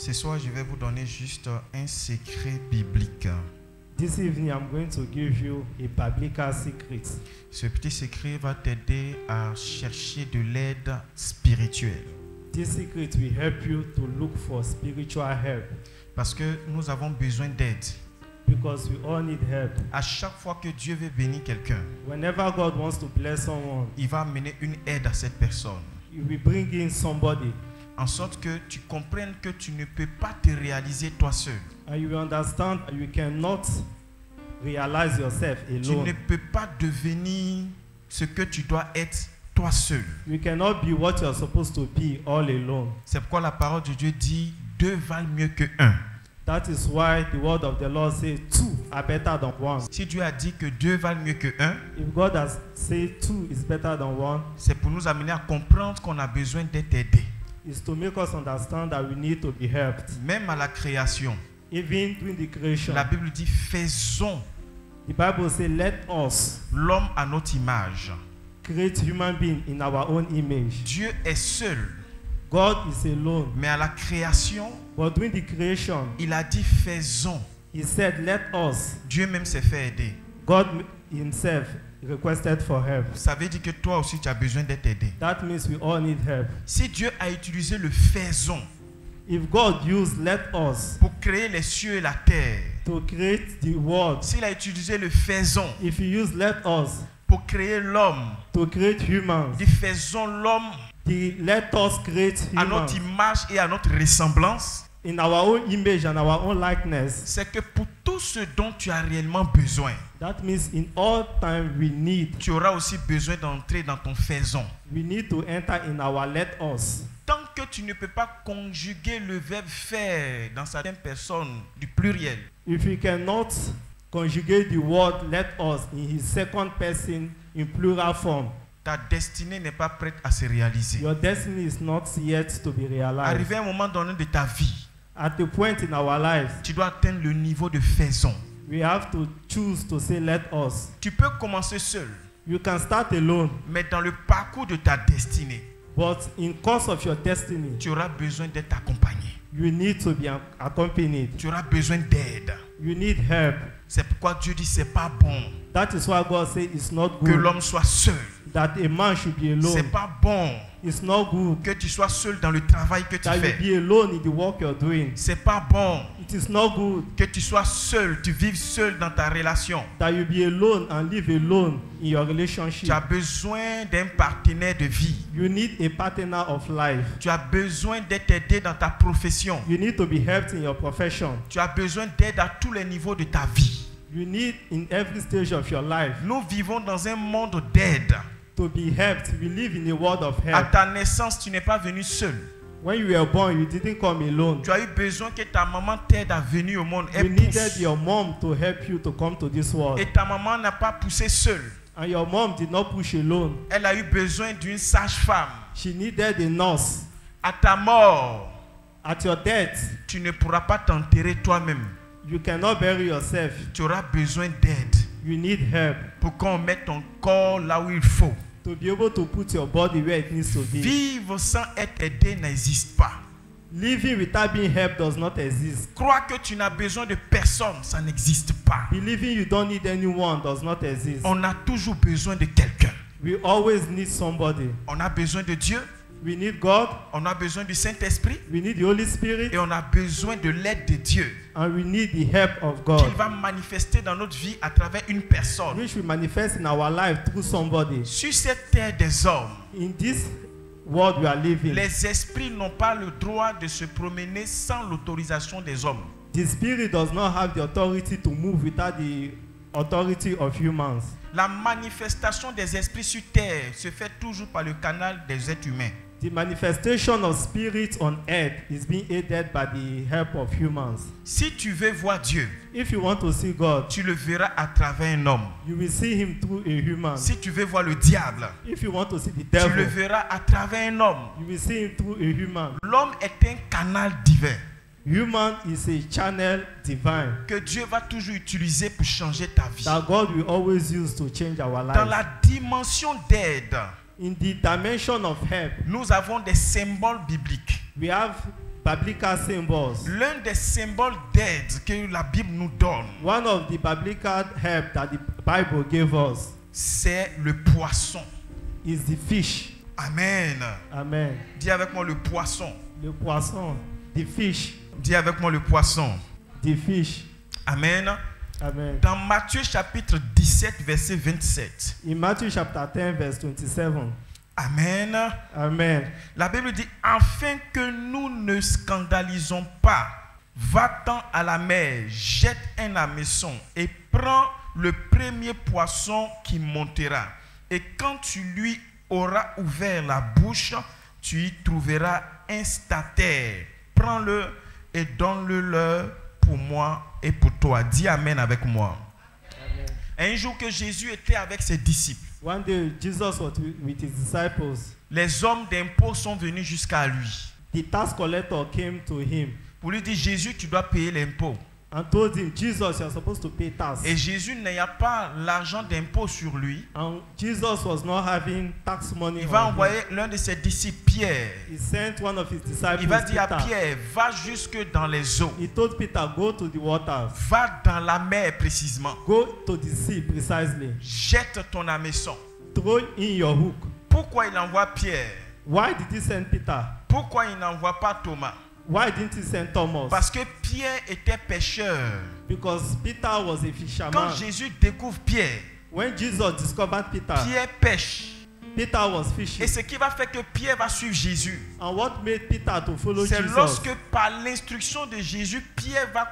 Ce soir, je vais vous donner juste un secret biblique. This evening, I'm going to give you a biblical secret. Ce petit secret va t'aider à chercher de l'aide spirituelle. This secret will help you to look for spiritual help Parce que nous avons besoin d'aide. because we all need help. À chaque fois que Dieu veut bénir quelqu'un, Whenever God wants to bless someone, il va amener une aide à cette personne. He will bring in somebody, En sorte que tu comprennes que tu ne peux pas te réaliser toi seul. and you will understand that you cannot realize yourself Tu alone. ne peux pas devenir ce que tu dois être toi seul. You cannot be what you are supposed to be all alone. C'est pourquoi la parole de Dieu dit deux valent mieux que un. That is why the word of the Lord says two are better than one. Si Dieu a dit que deux valent mieux que un, If God has said two is better than one, c'est pour nous amener à comprendre qu'on a besoin d'être aidé. it's to make us understand that we need to be helped. Même à la création, Even during the creation, la Bible dit faisons the Bible says, let us l'homme à notre image. create human being in our own image. Dieu est seul, God is alone. mais à la création, But during the creation, il a dit faisons. He said, let us. Dieu même s'est fait aider. God Himself requested for help. Ça veut dire que toi aussi tu as besoin d'être aidé. That means we all need help. Si Dieu a utilisé le faisons If God used let us pour créer les cieux et la terre, to create the world, s'il a utilisé le faisons if He used let us pour créer l'homme, to create humans, il dit faisons l'homme the let us create à notre humans image et à notre ressemblance, in our own image and our own likeness. c'est que pour tout ce dont tu as réellement besoin, That means in all time we need aussi besoin d'entrer dans ton faisons. to enter in our let us. Tant que tu ne peux pas conjuguer le verbe faire dans certaines personnes du pluriel, If we cannot conjugate the word let us in his second person in plural form, ta destinée n'est pas prête à se réaliser. your destiny is not yet to be realized. Arrivé à un moment donné de ta vie, At the point in our lives, tu dois atteindre le niveau de faisons. we have to choose to say let us. Tu peux commencer seul, You can start alone, mais dans le parcours de ta destinée, but in course of your destiny, tu auras besoin d'être accompagné. you need to be accompanied. Tu auras besoin d'aide. You need help. C'est pourquoi Dieu dit c'est pas bon That is why God says it's not que good l'homme soit seul. that a man should be C'est alone. pas bon It's not good que tu sois seul dans le travail que tu that you fais. be alone in the work you're doing. C'est pas bon It is not good que tu sois seul, tu vives seul dans ta relation. that you be alone and live alone in your Tu relationship. as besoin d'un partenaire de vie. You need a partner of life. Tu as besoin d'être aidé dans ta profession. You need to be helped in your profession. Tu as besoin d'aide à tous les niveaux de ta vie. You need in every stage of your life Nous vivons dans un monde d'aide. to be helped. We live in a world of À help. ta naissance, tu n'es pas venu seul. When you were born, you didn't come alone. Tu as eu besoin que ta maman t'aide à venir au monde. You Elle needed pousse. your mom to help you to come to this world. Et ta maman n'a pas poussé seule. And your mom did not push alone. Elle a eu besoin d'une sage-femme. She needed a nurse. À ta mort, At your death, tu ne pourras pas t'enterrer toi-même. you cannot bury yourself. Tu auras besoin d'aide You need help pour qu'on mette ton corps là où il faut. to be able to put your body where it needs to be. Vivre sans être aidé n'existe pas. Living without being helped does not exist. Croire que tu n'as besoin de personne, ça n'existe pas. Believing you don't need anyone does not exist. On a toujours besoin de quelqu'un. We always need somebody. On a besoin de Dieu, We need God. on a besoin du Saint-Esprit We need the Holy Spirit. et on a besoin de l'aide de Dieu And we need the help of qu'il God, va manifester dans notre vie à travers une personne. which will manifest in our life through somebody. Sur cette terre des hommes, In this world we are living, les esprits n'ont pas le droit de se promener sans l'autorisation des hommes. the Spirit does not have the authority to move without the authority of humans. La manifestation des esprits sur terre se fait toujours par le canal des êtres humains. The manifestation of spirits on earth is being aided by the help of humans. Si tu veux voir Dieu, If you want to see God, tu le verras à travers un homme. you will see him through a human. Si tu veux voir le diable, If you want to see the tu le devil, verras à travers un homme. you will see him through a human. L'homme est un canal divin Human is a channel divine que Dieu va toujours utiliser pour changer ta vie. that God will always use to change our Dans lives. la dimension d'aide, In the dimension of help, nous avons des symboles bibliques. we have biblical symbols, l'un des symboles d'aide que la Bible nous donne, one of the biblical help that the Bible gave us c'est le poisson. is the fish. Amen. Amen. Dis avec moi le poisson. Le poisson, the fish, Dis avec moi le poisson. the fish. Amen. Amen. Dans Matthieu chapitre 17, verset 27. In Matthew chapter 10, verse 27. Amen. Amen. La Bible dit, afin que nous ne scandalisons pas, va-t'en à la mer, jette un hameçon et prends le premier poisson qui montera. Et quand tu lui auras ouvert la bouche, tu y trouveras un statère. Prends-le et donne-le pour moi et pour toi. Dis Amen avec moi. Amen. Un jour que Jésus était avec ses disciples, One day, Jesus was with his disciples. les hommes d'impôts sont venus jusqu'à lui The tax collector came to him pour lui dire, Jésus, tu dois payer l'impôt. and told him, Jesus, you are supposed to pay tax. Et Jésus n'ayant pas l'argent d'impôt sur lui, And Jesus was not having tax money il va on him. envoyer l'un de ses disciples, Pierre. He sent one of his disciples, Il va dire à Peter. Pierre, va jusque dans les eaux. He told Peter, go to the water. Va dans la mer précisément. Go to the sea precisely. Jette ton hameçon. Throw in your hook. Pourquoi il envoie Pierre? Why did he send Peter? Pourquoi il n'envoie pas Thomas? Why didn't he send Thomas? Parce que Pierre était pêcheur. Because Peter was a fisherman. Quand Jésus découvre Pierre, When Jesus discovered Peter, Pierre pêche. Peter was fishing. Et ce qui va faire que Pierre va suivre Jésus, And what made Peter to follow c'est Jesus? lorsque par l'instruction de Jésus, Pierre va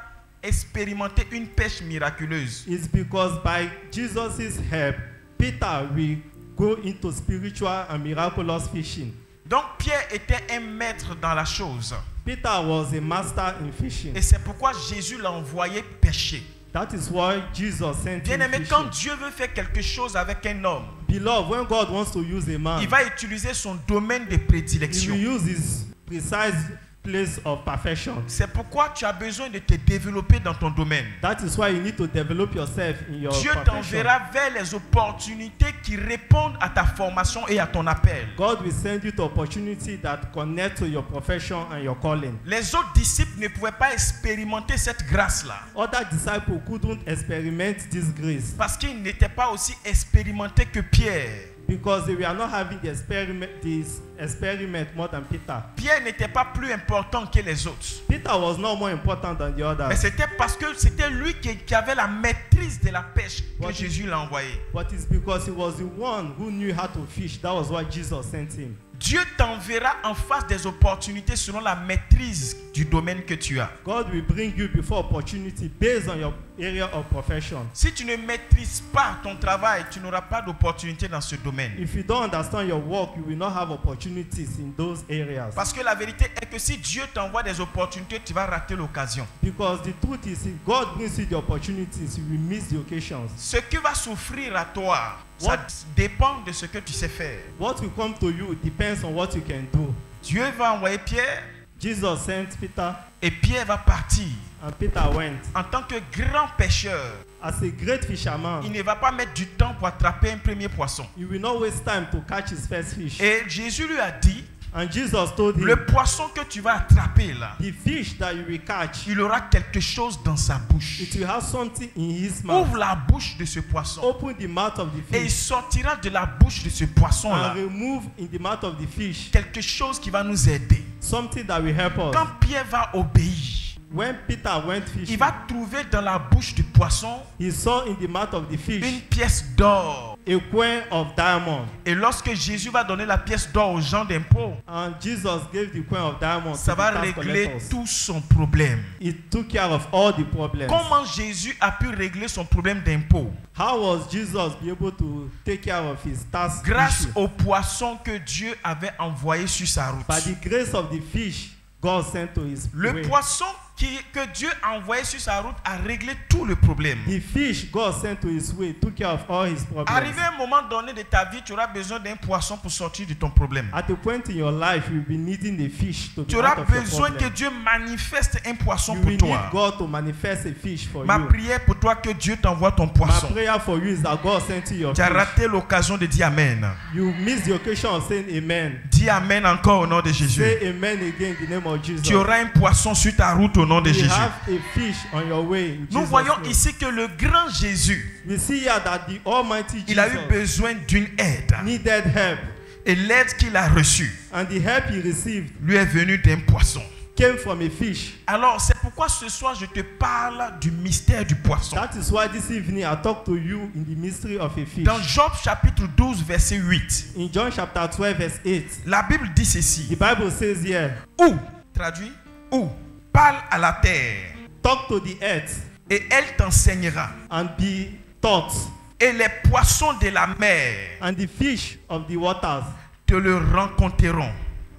expérimenter une pêche miraculeuse. It's because by Jesus' help, Peter will go into spiritual and miraculous fishing. Donc Pierre était un maître dans la chose. Peter was a master in fishing. Et c'est pourquoi Jésus l'a envoyé pêcher. That is why Jesus sent Bien him aimé, fishing. quand Dieu veut faire quelque chose avec un homme, Beloved, when God wants to use a man, il va utiliser son domaine de he prédilection. will use his precise place of perfection. C'est pourquoi tu as besoin de te développer dans ton domaine. That is why you need to develop yourself in your Dieu profession. t'enverra vers les opportunités qui répondent à ta formation et à ton appel. God will send you to opportunity that connect to your profession and your calling. Les autres disciples ne pouvaient pas expérimenter cette grâce-là Other disciples couldn't experiment this grace parce qu'ils n'étaient pas aussi expérimentés que Pierre. because they were not having this experiment more than Peter. Pierre n'était pas plus important que les autres. Peter was not more important than the others. Mais c'était parce que c'était lui qui avait la maîtrise de la pêche que What? Jésus l'a envoyé. But it's because he was the one who knew how to fish. That was why Jesus sent him. Dieu t'enverra en face des opportunités selon la maîtrise du domaine que tu as. God will bring you before opportunity based on your area of profession. Si tu ne maîtrises pas ton travail, tu n'auras pas d'opportunité dans ce domaine. If you don't understand your work, you will not have opportunities in those areas. Parce que la vérité est que si Dieu t'envoie des opportunités, tu vas rater l'occasion. Because the truth is, if God brings you the opportunities, you will miss the occasions. Ce qui va souffrir à toi, ça What? dépend de ce que tu sais faire. What will come to you depends on what you can do. Dieu va envoyer Pierre Jesus sent Peter, et Pierre va partir. and Peter went. En tant que grand pêcheur, As a great il fisherman, ne va pas mettre du temps pour attraper un premier poisson. he will not waste time to catch his first fish. Et Jésus lui a dit, And Jesus told him, le poisson que tu vas attraper là, the fish that you will catch, il aura quelque chose dans sa bouche. it will have something in his mouth. Ouvre la bouche de ce poisson Open the mouth of the et il fish sortira de la bouche de ce poisson là and remove in the mouth of the fish quelque chose qui va nous aider. something that will help us. Quand Pierre va obéir, When Peter went il fishing, va trouver dans la bouche du poisson he saw in the mouth of the une fish pièce d'or. a coin of diamond. Et lorsque Jésus va donner la pièce d'or aux gens d'impôts, And Jesus gave the coin of diamond ça to va the tax régler collectors. tout son problème. It took care of all the problems. Comment Jésus a pu régler son problème d'impôts? How was Jesus be able to take care of his task Grâce issue? au poisson que Dieu avait envoyé sur sa route. By the grace of the fish God sent to his Le way. poisson que Dieu a envoyé sur sa route a réglé tous les problèmes. The fish God sent to his way took care of all his problems. Arrivé à un moment donné de ta vie, tu auras besoin d'un poisson pour sortir de ton problème. At a point in your life, you'll be needing the fish to Tu be auras out of your besoin que problem. Dieu manifeste un poisson You pour will toi. need God to manifest a fish for Ma you. prière pour toi, que Dieu t'envoie ton My poisson. prayer for you is that God sent you your Tu as fish. raté l'occasion de dire Amen. You missed the occasion of saying amen. Dis Amen encore au nom de Jésus. Say amen again in the name of Jesus. Tu auras un poisson sur ta route au nom de You Jésus. have a fish on your way. in Nous Jesus' voyons name. ici que le grand Jésus, We see here that the Almighty il a eu Jesus besoin d'une aide. needed help, Et l'aide qu'il a reçue and the help he received lui est venue d'un poisson. came from a fish. Alors, c'est pourquoi ce soir, je te parle du mystère du poisson. That is why this evening I talk to you in the mystery of a fish. Dans Job chapitre 12, verset 8, In John chapter 12 verse 8, la Bible dit ceci. the Bible says here, Ou, traduit, ou, parle à la terre talk to the earth et elle t'enseignera. and be taught, Et les poissons de la mer and the fish of the waters te le rencontreront.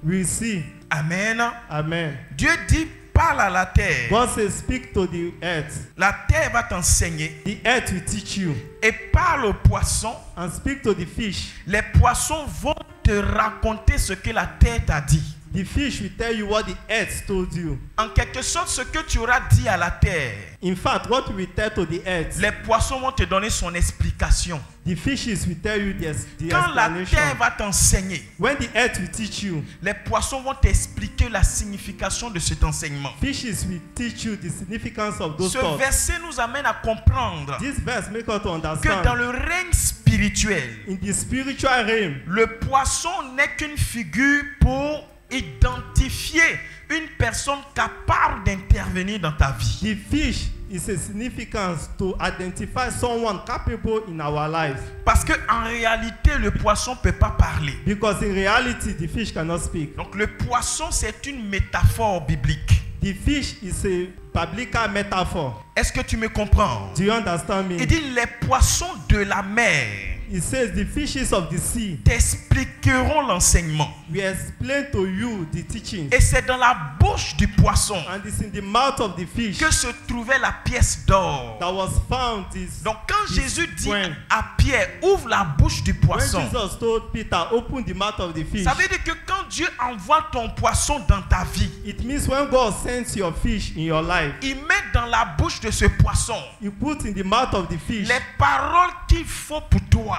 will see. Amen. Amen. Dieu dit, parle à la terre. God says, speak to the earth. La terre va t'enseigner. The earth will teach you. Et parle aux poissons. And speak to the fish. Les poissons vont te raconter ce que la terre t'a dit. The fish will tell you what the earth told you. En quelque sorte, ce que tu auras dit à la terre, In fact, what we tell to the earth, les poissons vont te donner son explication. the fishes will tell you the Quand la terre explanation. va t'enseigner, When the earth will teach you, les poissons vont t'expliquer la signification de cet enseignement. fishes will teach you the significance of those Ce thoughts. verset nous amène à comprendre This verse makes us to que dans understand le règne spirituel, in the spiritual realm, le poisson n'est qu'une figure pour identifier une personne capable d'intervenir dans ta vie. the fish is a significance to identify someone capable in our lives. Parce qu'en réalité, le poisson ne peut pas parler. Because in reality, the fish cannot speak. Donc le poisson, c'est une métaphore biblique. The fish is a biblical metaphor. Est-ce que tu me comprends? Do you understand me? Il dit les poissons de la mer It says the fishes of the sea t'expliqueront l'enseignement. will explain to you the teaching. Et c'est dans la bouche du poisson And it's in the mouth of the fish que se trouvait la pièce d'or. that was found this. Donc quand this Jésus dit coin. à Pierre, ouvre la bouche du When poisson, Jesus told Peter, open the mouth of the fish, ça veut dire que quand Dieu envoie ton poisson dans ta vie, it means when God sends your fish in your life, il met dans la bouche de ce poisson He puts in the mouth of the fish les paroles qu'il faut pour toi.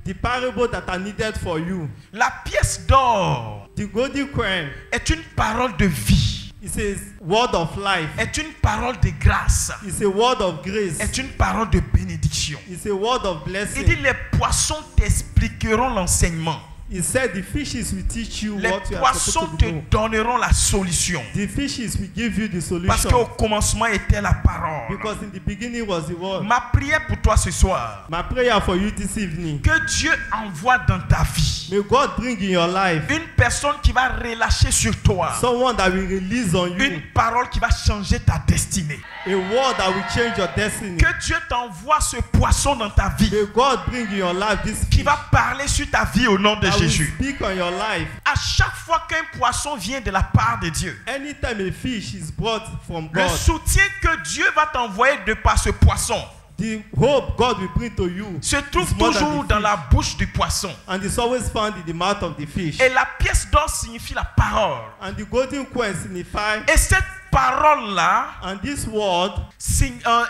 the parable that are needed for you. La pièce d'or The golden coin est une parole de vie, is a word of life. est une parole de grâce, It's a word of grace. est une parole de bénédiction. It's a word of Il blessing. dit les poissons t'expliqueront l'enseignement. He said the fishes will teach you Les what you are poissons supposed te to do. donneront la solution. The fishes will give you the Parce qu'au solution. commencement était la parole. Because in the beginning was the word. Ma prière pour toi ce soir, My prayer for you this evening, que Dieu envoie dans ta vie may God bring in your life une personne qui va relâcher sur toi someone that will release on you une parole qui va changer ta destinée. a word that will change your destiny. Que Dieu t'envoie ce poisson dans ta vie May God bring in your life this qui fish va parler sur ta vie au nom de that will Jésus. speak on your life. À chaque fois qu'un poisson vient de la part de Dieu, Anytime a fish is brought from le God, soutien que Dieu va t'envoyer de par ce poisson the hope God will bring to you se trouve is more than toujours the dans fish. la bouche du poisson. And it's always found in the mouth of the fish. Et la pièce d'or signifie la parole. And the golden coin signify, Et cette parole-là and this word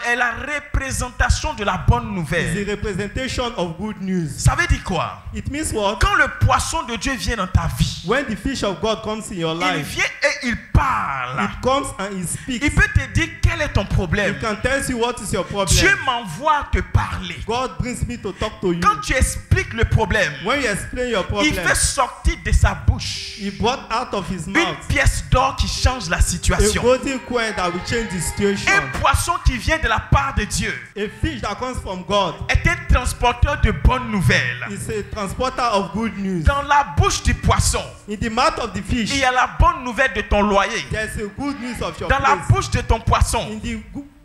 est la représentation de la bonne is nouvelle. the representation of good news. Ça veut dire quoi? It means what? Quand le poisson de Dieu vient dans ta vie, When the fish of God comes in your il life, vient et il parle. it comes and it speaks. Il peut te dire quel est ton problème. It can tell you what is your Dieu problem. m'envoie te parler. God brings me to talk to you. Quand tu expliques le problème, When you explain your il problem, fait sortir de sa bouche he brought out of his une mouth pièce d'or qui change la a situation. golden coin that will change the situation. Un poisson qui vient de la part de Dieu A fish that comes from God est un transporteur de bonnes nouvelles. is a transporter of good news. Dans la bouche du poisson, In the mouth of the il fish, y a la bonne nouvelle de ton loyer. there's a good news of your Dans la place. bouche de ton poisson, In the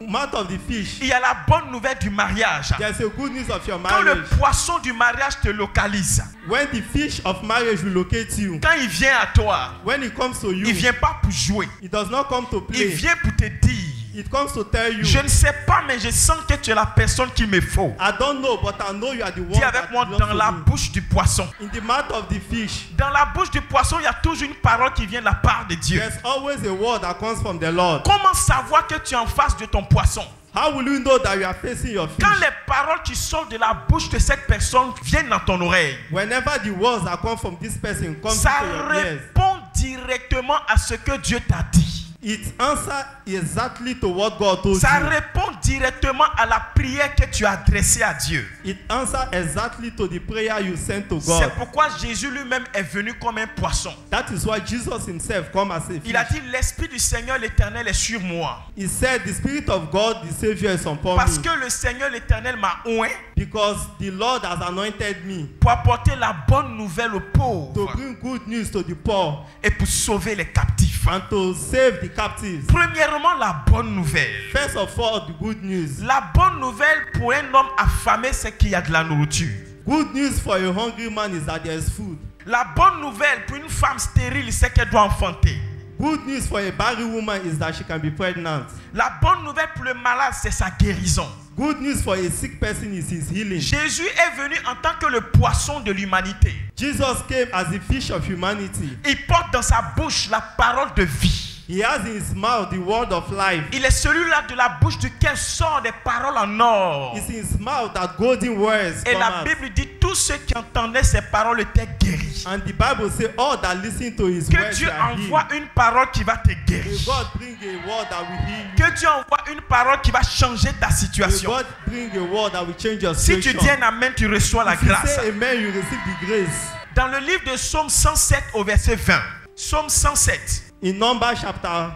mouth of the fish, il y a la bonne nouvelle du mariage. there's a good news of your Quand le marriage. poisson du mariage te localise, When the fish of marriage will locate you, quand il vient à toi, when it comes to il you, vient pas pour jouer. it does not come to Il play. vient pour te dire, It comes to tell you, je ne sais pas, mais je sens que tu es la personne qu'il me faut. I don't know, but I know you are the one Dis that avec moi, belongs dans to la me. bouche du poisson. In the mouth of the fish, Dans la bouche du poisson, il y a toujours une parole qui vient de la part de Dieu. there's always a word that comes from the Lord. Comment savoir que tu es en face de ton poisson? How will you know that you are facing your fish? Quand les paroles qui sortent de la bouche de cette personne viennent dans ton oreille, Whenever the words that come from this person come ça to your ears, répond directement à ce que Dieu t'a dit. it answers exactly to what God told Ça you. répond directement à la prière que tu as adressée à Dieu. It answers exactly to the prayer you sent to C'est God. pourquoi Jésus lui-même est venu comme un poisson. That is why Jesus himself come as a Il a fish. dit, l'Esprit du Seigneur l'Éternel est sur moi. He said, the Spirit of God, the Savior, is upon Parce me. que le Seigneur l'Éternel m'a oint Because the Lord has anointed me pour apporter la bonne nouvelle aux to pauvres bring good news to the poor et pour sauver les captifs. and to save the captives. Premièrement, la bonne nouvelle. First of all, the good news. La bonne nouvelle pour un homme affamé, c'est qu'il y a de la nourriture. Good news for a hungry man is that there is food. La bonne nouvelle pour une femme stérile, c'est qu'elle doit enfanter. Good news for a barren woman is that she can be pregnant. La bonne nouvelle pour le malade, c'est sa guérison. Good news for a sick person is his healing. Jésus est venu en tant que le poisson de l'humanité. Jesus came as the fish of humanity. Il porte dans sa bouche la parole de vie. He has in his mouth the word of life. Il est celui-là de la bouche duquel sortent des paroles en or. It's in his mouth that golden words Et come la out. Bible dit tous ceux qui entendaient ces paroles étaient guéris. And the Bible says all that listen to his Que words Dieu are healed. envoie une parole qui va te May guérir. God bring a word that will heal you. Que Dieu envoie une parole qui va changer ta May situation. God bring a word that will change your Si tu situation. dis un amen, tu reçois la If you grâce. say amen, you receive the grace. Dans le livre de Psaume 107 au verset 20. Psaume 107, In Numbers chapter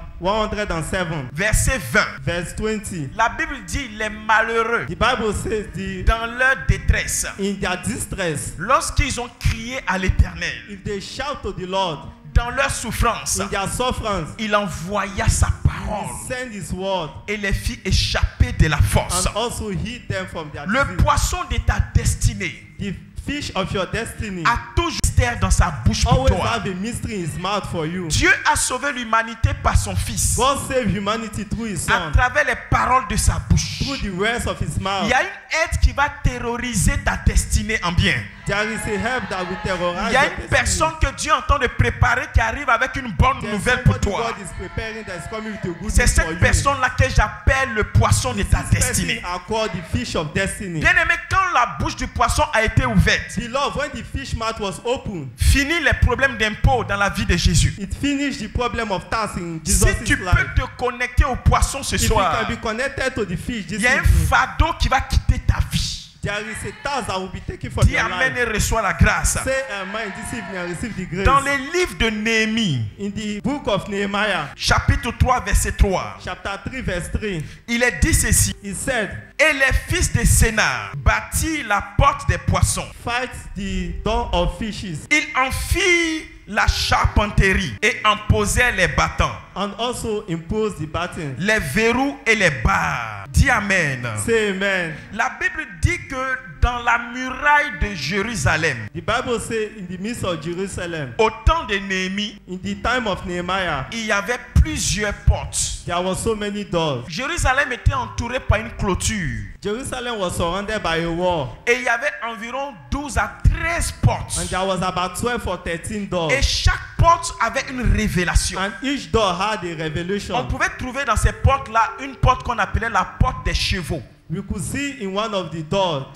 107, verset 20. verse 20, La Bible dit les malheureux the Bible says dans leur détresse, in their distress, lorsqu'ils ont crié à l'Éternel, if they shout to the Lord, dans leur souffrance, in their sufferance, il envoya sa he parole send his word et les fit échapper de la force. and also heal them from their Le disease. poisson de ta destinée The fish of your destiny a toujours mystère dans sa bouche pour always toi. have a mystery in his mouth for you. Dieu a sauvé l'humanité par son Fils God saved humanity through his à son, travers les paroles de sa bouche. through the words of his Il mouth. y a une aide qui va terroriser ta destinée en bien. There is a help that will terrorize Il y a your une destiny. personne que Dieu entend de préparer qui arrive avec une bonne There's nouvelle pour somebody toi. God is preparing that is coming with a good C'est news for cette you. personne-là que j'appelle le poisson de ta This person destinée. are called the fish of destiny. Bien aimé, quand la bouche du poisson a été ouverte, Beloved, when the fish mouth was open, fini les problèmes d'impôt dans la vie de Jésus. it finished the problem of tax in Si Jesus' tu life. peux te connecter au poisson ce If you soir, can be connected to the fish this il y a un evening, fardeau qui va quitter ta vie. there is a task that will be taken from Dis your amen life. et reçois la grâce. Say amen this evening and receive the grace. Dans les livres de Néhémie, In the book of Nehemiah, chapitre 3, verset 3, chapter 3, verse 3, il est dit ceci. he said, Et les fils de Sénar bâtirent la porte des poissons. fight the door of fishes, Ils en firent la charpenterie et en posèrent les battants, and also impose the baton. les verrous et les barres. Dis amen. Say amen. La Bible dit que dans la muraille de Jérusalem, The Bible says in the midst of Jerusalem, au temps de Néhémie, in the time of Nehemiah, il y avait plusieurs portes. there were so many doors. Jérusalem était entouré par une clôture. Jerusalem was surrounded by a wall, Et il y avait environ 12 à 13 portes. and there was about 12 or 13 doors, Et chaque porte avait une révélation. and each door had a On revelation. pouvait trouver dans ces portes-là une porte qu'on appelait la porte des chevaux. We could see in one of the door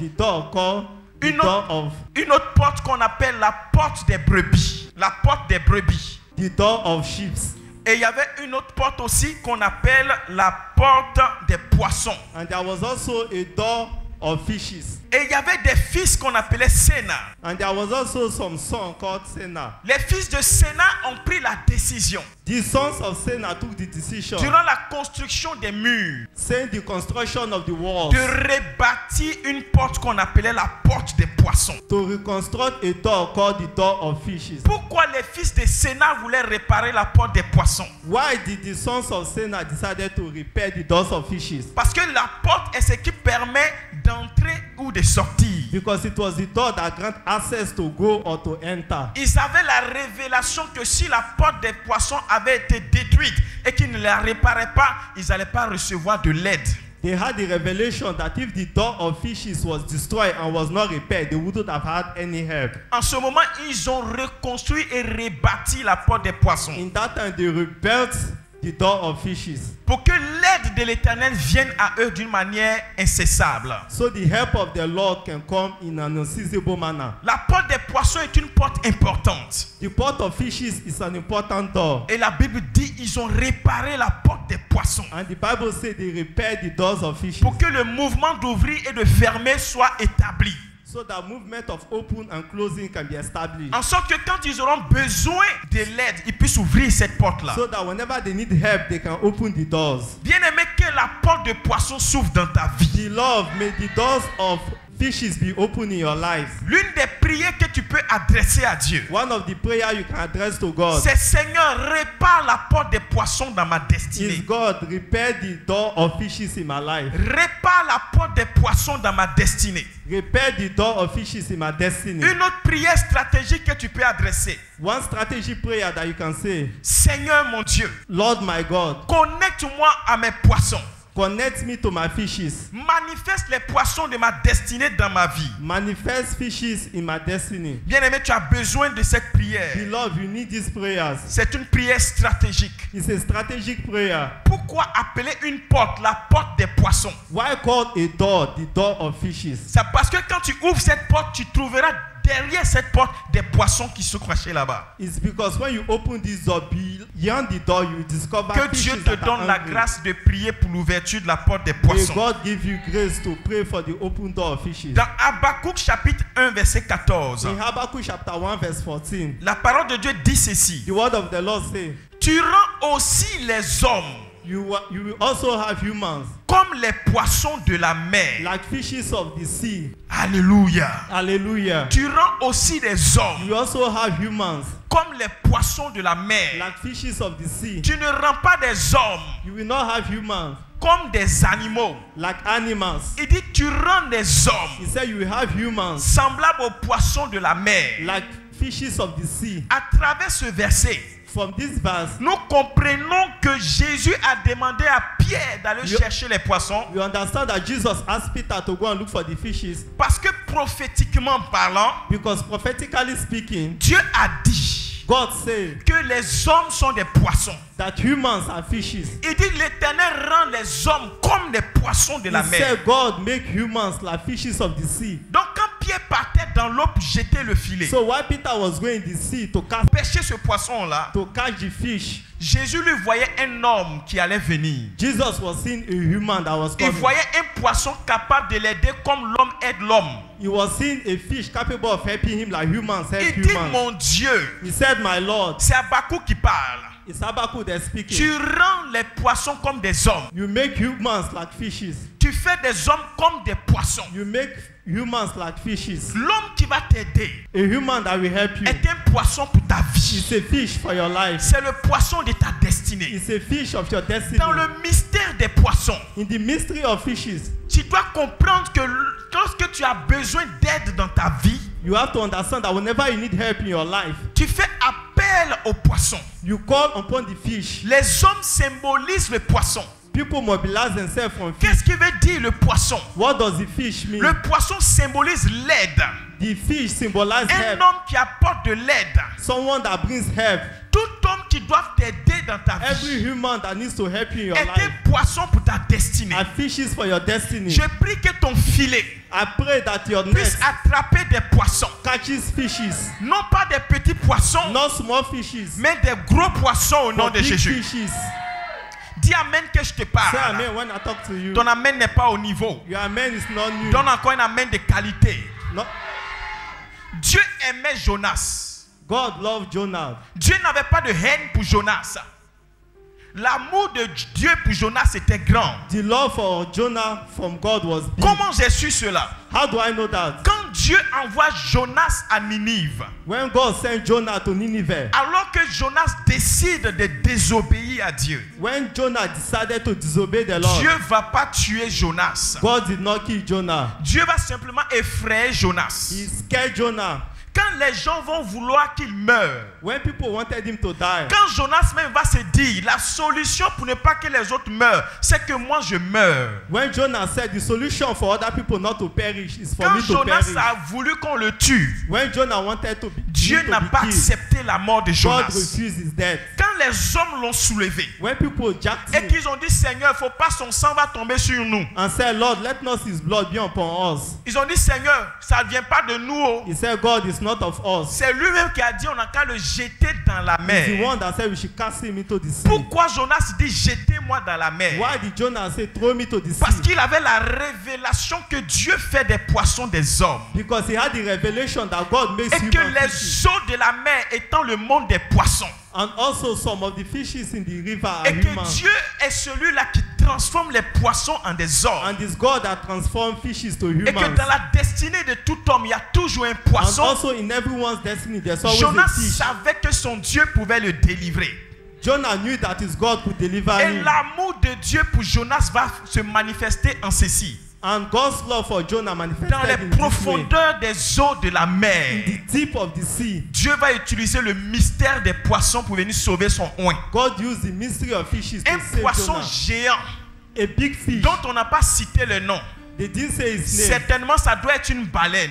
called the Une door autre, of une autre porte qu'on appelle la porte des brebis. La porte des brebis. the door of sheep, Et il y avait une autre porte aussi qu'on appelle la porte des poissons. and there was also a door of fishes. Et il y avait des fils qu'on appelait Sénat. And there was also some son called Senna. Les fils de Sénat ont pris la décision The sons of Senna took the decision, durant la construction des murs saying the construction of the walls, de rebâtir une porte qu'on appelait la porte des poissons. to reconstruct a door called the door of fishes. Pourquoi les fils de Sénat voulaient réparer la porte des poissons? Why did the sons of Senna decided to repair the doors of fishes? Parce que la porte est ce qui permet d'entrer ou de sortir. Because it was the door that grant access to go or to enter. Ils avaient la révélation que si la porte des poissons avait été détruite et qu'ils ne la réparaient pas, ils n'allaient pas recevoir de l'aide. They had the revelation that if the door of fishes was destroyed and was not repaired, they wouldn't have had any help. En ce moment, ils ont reconstruit et rebâti la porte des poissons In that time, they rebuilt the door of fishes, pour que l'aide de l'Éternel vienne à eux d'une manière incessable. so the help of the Lord can come in an unseizable manner. La porte des poissons est une porte importante. The port of fishes is an important door. Et la Bible dit ils ont réparé la porte des poissons And the Bible says they repaired the doors of fishes, pour que le mouvement d'ouvrir et de fermer soit établi. so that movement of open and closing can be established. En sorte que quand ils auront besoin de l'aide, ils puissent ouvrir cette porte-là. So that whenever they need help, they can open the doors. Bien aimé, que la porte de poisson s'ouvre dans ta vie. Beloved, may the doors of fishes be open in your life. L'une des prières que tu peux adresser à Dieu, One of the prayer you can address to God c'est Seigneur, répare la porte des poissons dans ma is, destinée. God, repair the door of fishes in my life. Répare la porte des poissons dans ma destinée. Repair the door of fishes in my destiny. Une autre prière stratégique que tu peux adresser. One strategy prayer that you can say, Seigneur mon Dieu, Lord my God, connecte-moi à mes poissons. connect me to my fishes. Manifeste les poissons de ma destinée dans ma vie. Manifest fishes in my destiny. Bien-aimé, tu as besoin de cette prière. Beloved, you need these prayers. C'est une prière stratégique. It's a strategic prayer. Pourquoi appeler une porte la porte des poissons? Why call a door the door of fishes? C'est parce que quand tu ouvres cette porte, tu trouveras derrière cette porte des poissons qui sont cachés là-bas. It's because when you open this door, beyond the door, you discover Que fishes Dieu te that donne are la hungry. grâce de prier pour l'ouverture de la porte des May poissons. God give you grace to pray for the open door of fishes. Dans Habakkuk chapitre 1 verset 14, In Habakkuk chapter 1 verse 14, la parole de Dieu dit ceci. the word of the Lord says, Tu rends aussi les hommes you will also have humans comme les poissons de la mer. like fishes of the sea. Alléluia. Hallelujah. Tu rends aussi les hommes You also have humans comme les poissons de la mer. like fishes of the sea. Tu ne rends pas des hommes You will not have humans comme des animaux. like animals. Il dit tu rends des hommes He said you will have humans semblables aux poissons de la mer. like fishes of the sea. À travers ce verset, From this verse, nous comprenons que Jésus a demandé à Pierre d'aller chercher les poissons we understand that Jesus asked Peter to go and look for the fishes parce que prophétiquement parlant, because prophetically speaking, Dieu a dit God said que les hommes sont des poissons. that humans are fishes. Il dit l'Éternel rend les hommes comme des poissons de la He mer. said God make humans like fishes of the sea. Donc quand Pierre partait dans l'eau pour jeter le filet, So while Peter was going in the sea to pêcher ce poisson-là, catch the fish, Jésus lui voyait un homme qui allait venir. Jesus was seeing a human that was Il coming. voyait un poisson capable de l'aider comme l'homme aide l'homme. He was seeing a fish capable of helping him like humans help Il dit humans. mon Dieu, He said, my Lord, c'est Habakkuk qui parle. it's Habakkuk that's speaking. Tu rends les poissons comme des hommes. You make humans like fishes. Tu fais des hommes comme des poissons. You make humans like fishes. L'homme qui va t'aider A human that will help you est un poisson pour ta vie. is a fish for your life. C'est le poisson de ta destinée. It's a fish of your destiny. Dans le mystère des poissons, In the mystery of fishes, tu dois comprendre que lorsque tu as besoin d'aide dans ta vie, you have to understand that whenever you need help in your life, tu fais appel aux poissons. you call upon the fish. Les hommes symbolisent le poisson. People mobilize themselves from fish. Qu'est-ce qui veut dire le poisson? What does the fish mean? Le poisson symbolise l'aide. The fish symbolizes Un help. homme qui apporte de l'aide. Someone that brings help. Tout homme qui doit t'aider dans ta Every vie human that needs to help you in your est life un poisson pour ta destinée. are fishes for your destiny. Je prie que ton filet I pray that your puisse net attraper des poissons. catches fishes, Non pas des petits poissons, not small fishes, mais des gros poissons au nom but de big Jésus. fishes. Dis Dis amen que je te Say parle. amen when I talk to you. Ton amen n'est pas au niveau. Your amen is not new. Donne encore un amen de qualité. No. Dieu aimait Jonas. God loved Jonah. Dieu n'avait pas de haine pour Jonas. L'amour de Dieu pour Jonas était grand. The love for Jonah from God was big. Comment j'ai su cela? How do I know that? Quand Dieu envoie Jonas à Ninive, When God sent Jonah to Nineveh, alors que Jonas décide de désobéir à Dieu, when Jonah decided to disobey the Lord, Dieu ne va pas tuer Jonas. God did not kill Jonah. Dieu va simplement effrayer Jonas. He scared Jonah. Quand les gens vont vouloir qu'il meure, When people wanted him to die, quand Jonas même va se dire, la solution pour ne pas que les autres meurent, c'est que moi je meurs. when Jonah said the solution for other people not to perish is for Quand me to Jonas perish. a voulu qu'on le tue, When Jonah wanted to be, Dieu him to n'a be pas killed, accepté la mort de God Jonas. refused his death. Quand les hommes l'ont soulevé When people jacked et him qu'ils ont dit Seigneur, il ne faut pas son sang va tomber sur nous. and said, Lord, let not his blood be upon us. Ils ont dit Seigneur, ça ne vient pas de nous. Oh. He said, God is not of us. C'est lui-même qui a dit on n'a qu'à le jeter dans la He's the mer. one that said we should cast him into the sea. Pourquoi Jonas dit jetez-moi dans la mer? Why did Jonah say, throw me to the Parce sea? qu'il avait la révélation que Dieu fait des poissons des hommes. Because he had the revelation that God makes Et que human fishes. les eaux de la mer étant le monde des poissons. And also some of the fishes in the river are Et que human. Dieu est celui-là qui transforme les poissons en des hommes. And it's God that transforms fishes to Et que humans. dans la destinée de tout homme, il y a toujours un And poisson. also in everyone's destiny, there's always Jonas a fish. savait que son Dieu pouvait le délivrer. Jonah knew that his God could deliver Et him. l'amour de Dieu pour Jonas va se manifester en ceci. And God's love for Jonah manifested Dans les in this way. profondeurs des eaux de la In mer, the deep of the sea, Dieu va utiliser le mystère des poissons pour venir sauver son oint. God used the mystery of fishes to Un save poisson Jonah. géant A big fish. dont on n'a pas cité le nom. They didn't say his name. Certainement, ça doit être une baleine.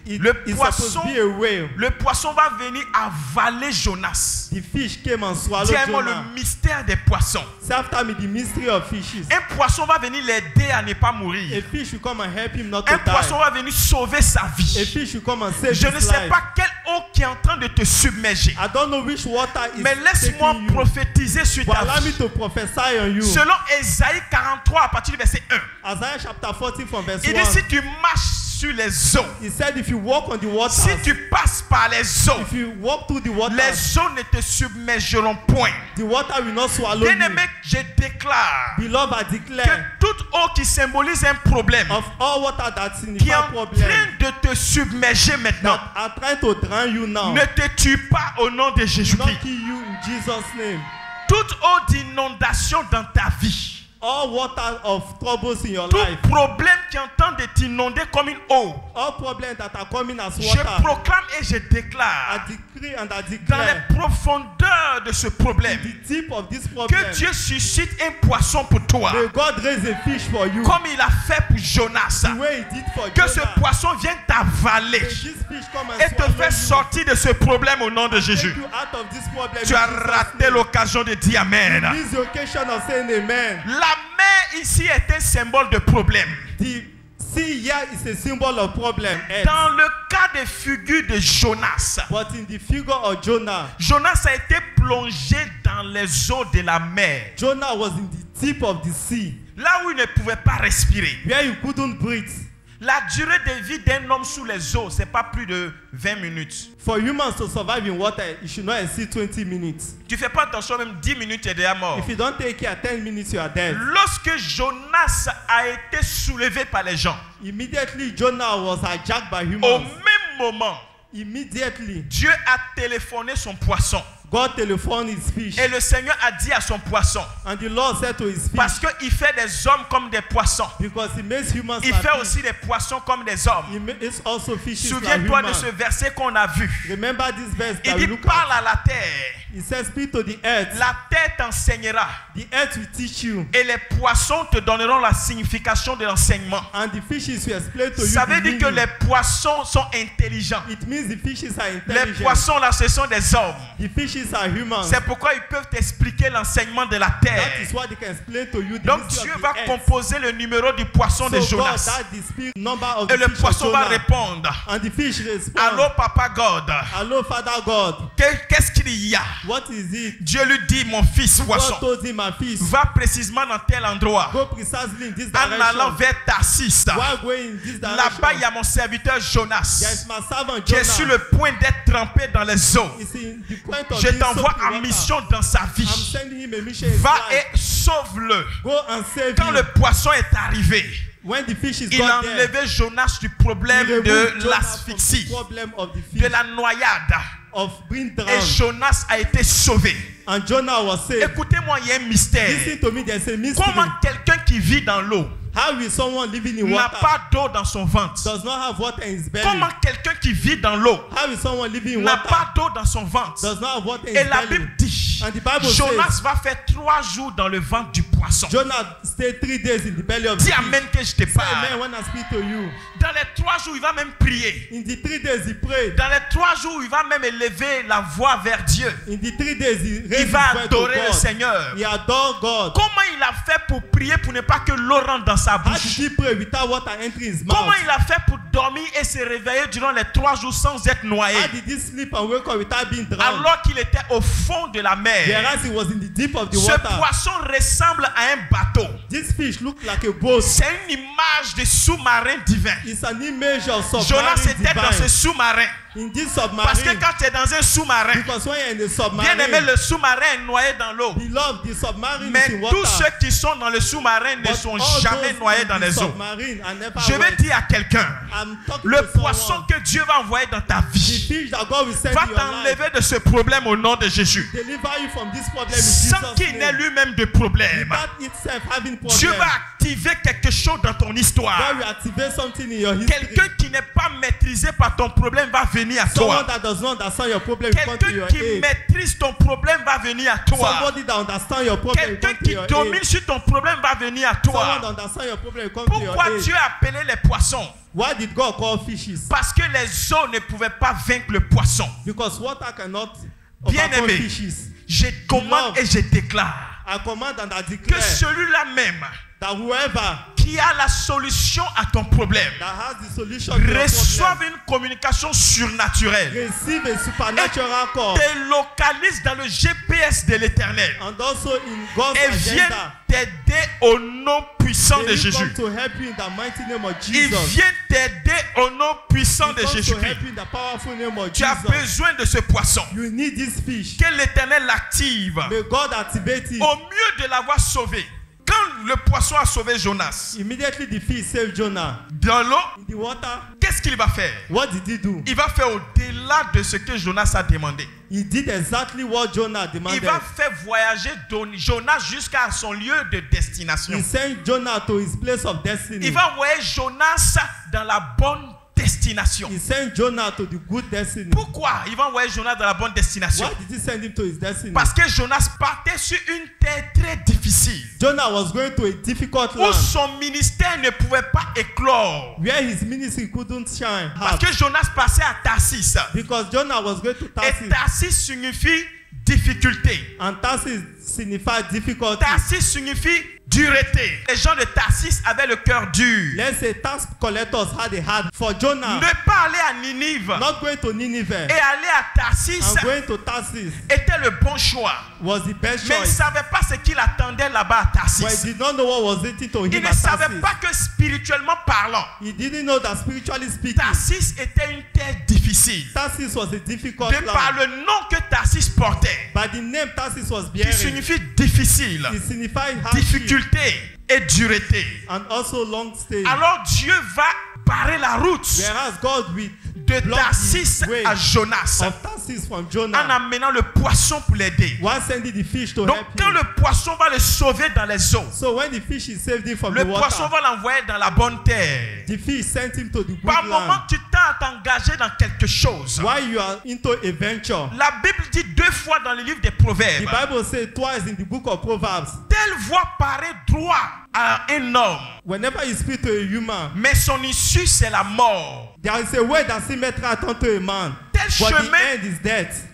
Le It's poisson, supposed to be a whale. le poisson va venir avaler Jonas. The fish came and swallowed Dis-moi Jonah. le mystère des poissons. Say after me the mystery of fishes. Un poisson va venir l'aider à ne pas mourir. A fish will come and help him not to Un poisson die. va venir sauver sa A vie. fish will come and save Je ne his sais life. pas quelle eau qui est en train de te submerger. I don't know which water is Mais laisse-moi taking you. prophétiser sur But ta allow me vie. to prophesy on you. Selon Ésaïe 43 à partir du verset 1. Isaiah chapter 40 from verse Il 1. dit si tu marches sur les eaux, He said if you walk on the waters, si tu passes par les eaux, if you walk through the waters, les eaux ne te submergeront point. the water will not swallow you. Bien-aimé, je déclare Beloved, I que declare toute eau qui symbolise un problème, of all water that qui est signifies en problem, train de te submerger maintenant, that are trying to drown you now, ne te tue pas au nom de will not Jésus-Christ. kill you in Jesus' name. Toute eau d'inondation dans ta vie, All water of troubles in your tout life, problème qui entend de t'inonder comme une eau, all problems that are coming as je water, proclame et je I déclare decree and I dans declare les profondeurs de ce problème the deep of this problem, que Dieu suscite un poisson pour toi, may God raise a fish for you, comme il a fait pour Jonas. the way he did for Que ce Jonah. poisson vienne t'avaler May this fish come and et te swallow faire you, sortir de ce problème au nom de take Jésus. you out of this problem. Tu in as Jesus' raté name. l'occasion de dire Amen. This is the occasion of saying amen. La mer ici est un symbole de problème. The sea here is a symbol of problem. Earth. Dans le cas de figure de Jonas, But in the figure of Jonah, Jonas a été plongé dans les eaux de la mer, Jonah was in the deep of the sea, là où il ne pouvait pas respirer. where you couldn't breathe. La durée de vie d'un homme sous les eaux, c'est pas plus de 20 minutes. For humans to survive in water, it should not exceed 20 minutes. Tu fais pas attention, même 10 minutes, tu es déjà mort. If you don't take care, 10 minutes you are dead. Lorsque Jonas a été soulevé par les gens, Immediately Jonah was hijacked by au humans. même moment, Immediately, Dieu a téléphoné son poisson. God telephoned his fish. Et le Seigneur a dit à son poisson, And the Lord said to his fish, parce qu'il fait des hommes comme des poissons, because he makes humans il like fait fish, aussi des poissons comme des hommes. he makes also fishes like Souviens-toi de humans. ce verset qu'on a vu. Remember this verse Il that we dit, look parle at. à la terre. He says, speak to the earth. La terre t'enseignera. The earth will teach you. Et les poissons te donneront la signification de l'enseignement. And the fishes will explain to you Ça the veut dire que meaning. les poissons sont intelligents. It means the fishes are Les intelligent. poissons là, ce sont des hommes. The fishes fishes are humans. C'est pourquoi ils peuvent t'expliquer l'enseignement de la That terre. is why they can explain to you the Donc mystery Dieu of va the earth. composer le numéro du poisson de So God, Jonas. that the spirit number of Et the le fish of poisson va Jonah. répondre. And the fish respond. Allô, Papa God. Hello, Father God. Qu'est-ce qu'il y a? What is it? Dieu lui dit, mon fils poisson, God told him, my fish, va précisément dans tel endroit. go precisely in this En allant direction. vers Tarsis. While going in this Là-bas, il y direction, a mon serviteur there is Jonas my servant qui est sur Jonah. le point d'être trempé dans les eaux. He's in the point of Je being t'envoie soaked in en water. mission dans sa I'm vie. sending him a mission in his Va life. et sauve-le. Go and save Quand him. le poisson est arrivé, When the fish is il a got there, enlevé Jonas du he problème removed de Jonah from l'asphyxie, the problem of the de fish, la noyade. of being Et drowned. Jonas a été sauvé. And Jonah was saved. Écoutez-moi, il y a un mystère. Listen to me, there's a mystery. Comment quelqu'un qui vit dans l'eau How will someone living in n'a water pas d'eau dans son ventre? does not have water in his belly? Comment quelqu'un qui vit dans l'eau How will someone living in n'a water pas d'eau dans son ventre? does not have water in Et his la belly? Bible dit, And the Bible Jonas says, va faire 3 jours dans le ventre du poisson. Jonah stayed 3 days in the belly of the Dis fish. amen que je te Say parle. amen when I speak to you. Dans les 3 jours, il va même prier. In the 3 days he prayed. Dans les 3 jours, il va même élever la voix vers Dieu. In the 3 days he Il raised his va voice to adorer le God. Seigneur. He adored God. Comment il a fait pour prier pour ne pas que l'eau rentre dans sa How did bouche? he pray without water entering his mouth? Comment il a fait pour dormir et se réveiller durant les 3 jours sans être noyé? How did he sleep and wake up without being drowned? Alors qu'il était au fond de la mer. Whereas he was in the deep of the Ce water. poisson ressemble à un bateau. This fish looked like a boat. C'est une image de sous-marin divin. It's an image of Jonas submarine était dans ce divine. sous-marin. In this Parce que submarine, quand tu es dans un sous-marin, because when you're in the bien aimé, submarine, le sous-marin est noyé dans l'eau. beloved, the submarine Mais is in tous water. ceux qui sont dans le sous-marin ne But sont all jamais those noyés in dans the les eaux. submarine are never Je vais wet. dire à quelqu'un, I'm talking le to poisson someone. que Dieu va envoyer dans ta The vie fish that God will send va in your life, t'enlever de ce problème au nom de Jésus. deliver you from this problem in Sans Jesus' qu'il n'ait name. lui-même de problème. Without itself having problem. Dieu va activer quelque chose dans ton God histoire. will activate something in your history. Quelqu'un qui n'est pas maîtrisé par ton problème va venir à Someone toi. that does not understand your problem will come to Quelqu'un your qui aid. maîtrise ton problème va venir à toi. Somebody that understands your problem will Quelqu'un come to qui your domine aid. sur ton problème va venir à Someone that toi. understands your problem will come to your Pourquoi aid. Dieu a appelé les poissons? Why did God call fishes? Parce que les eaux ne pouvaient pas vaincre le poisson. Because water cannot Bien overcome aimé, fishes. je commande et je déclare I command and I que declare celui-là même that whoever qui a la solution à ton problème that has the solution to your reçoive problem une communication surnaturelle receive a supernatural call te localise dans le GPS de l'éternel and also in God's et vienne agenda. t'aider au nom puissant They de will come Jésus. to help you in the mighty name of Il Jesus. vient t'aider au nom puissant He de comes to Jésus-Christ. help you in the powerful name of Tu as Jesus. besoin de ce poisson. You need this fish. Que l'éternel l'active May God activate it. au mieux de l'avoir sauvé. Quand le poisson a sauvé Jonas Immediately the fish saved Jonah. dans l'eau, In the water, qu'est-ce qu'il va faire? what did he do? Il va faire au-delà de ce que Jonas a demandé. He did exactly what Jonah Il demanded. va faire voyager Jonas jusqu'à son lieu de destination. He sent Jonah to his place of destiny. Il va envoyer Jonas dans la bonne destination. He sent Jonah to the good destiny. Pourquoi il va envoyer Jonas dans la bonne destination? Why did he send him to his destiny? Parce que Jonas partait sur une terre très difficile Jonah was going to a difficult où land son ministère ne pouvait pas éclore. where his ministry couldn't shine. Parce que Jonas passait à Tarsis. Because Jonah was going to Et Tarsus. Tarsis signifie difficulté. And Tarsus signified difficulty. Tarsis signifie dureté. Les gens de Tarsis avaient le cœur dur. Let's say tax collectors had a heart for Jonah. Ne pas aller à Ninive Not going to Nineveh et aller à Tarsis and going to Tarsus était le bon choix. was the best Mais il ne choice. savait pas ce qu'il attendait là-bas à But Tarsis. he did not know what was waiting to Il him ne at savait Tarsus. pas que spirituellement parlant, He didn't know that spiritually speaking, Tarsis était une terre difficile. Tarsus was a difficult De par land. le nom que Tarsis portait, But the name Tarsus was qui bearing, signifie difficile, it signified hardship difficulté et dureté. and also long stay. Alors Dieu va barrer la route Whereas God will de block Tarsis the way à Jonas of Tarsus from en Jonah amenant le poisson pour l'aider. while sending the fish to Donc help quand him. le poisson va le sauver dans les eaux, So when the fish is saved him from le the poisson water, va l'envoyer dans la bonne terre. the fish sent him to the good Par moment, land. tu t'as engagé dans quelque chose. While you are into a venture, La Bible dit 2 fois dans le livre des the Proverbes, Bible says twice in the book of Proverbs, telle voie paraît droit à un homme, whenever you speak to a human, mais son issue c'est la mort. there is a way that seemeth right unto a man. Tel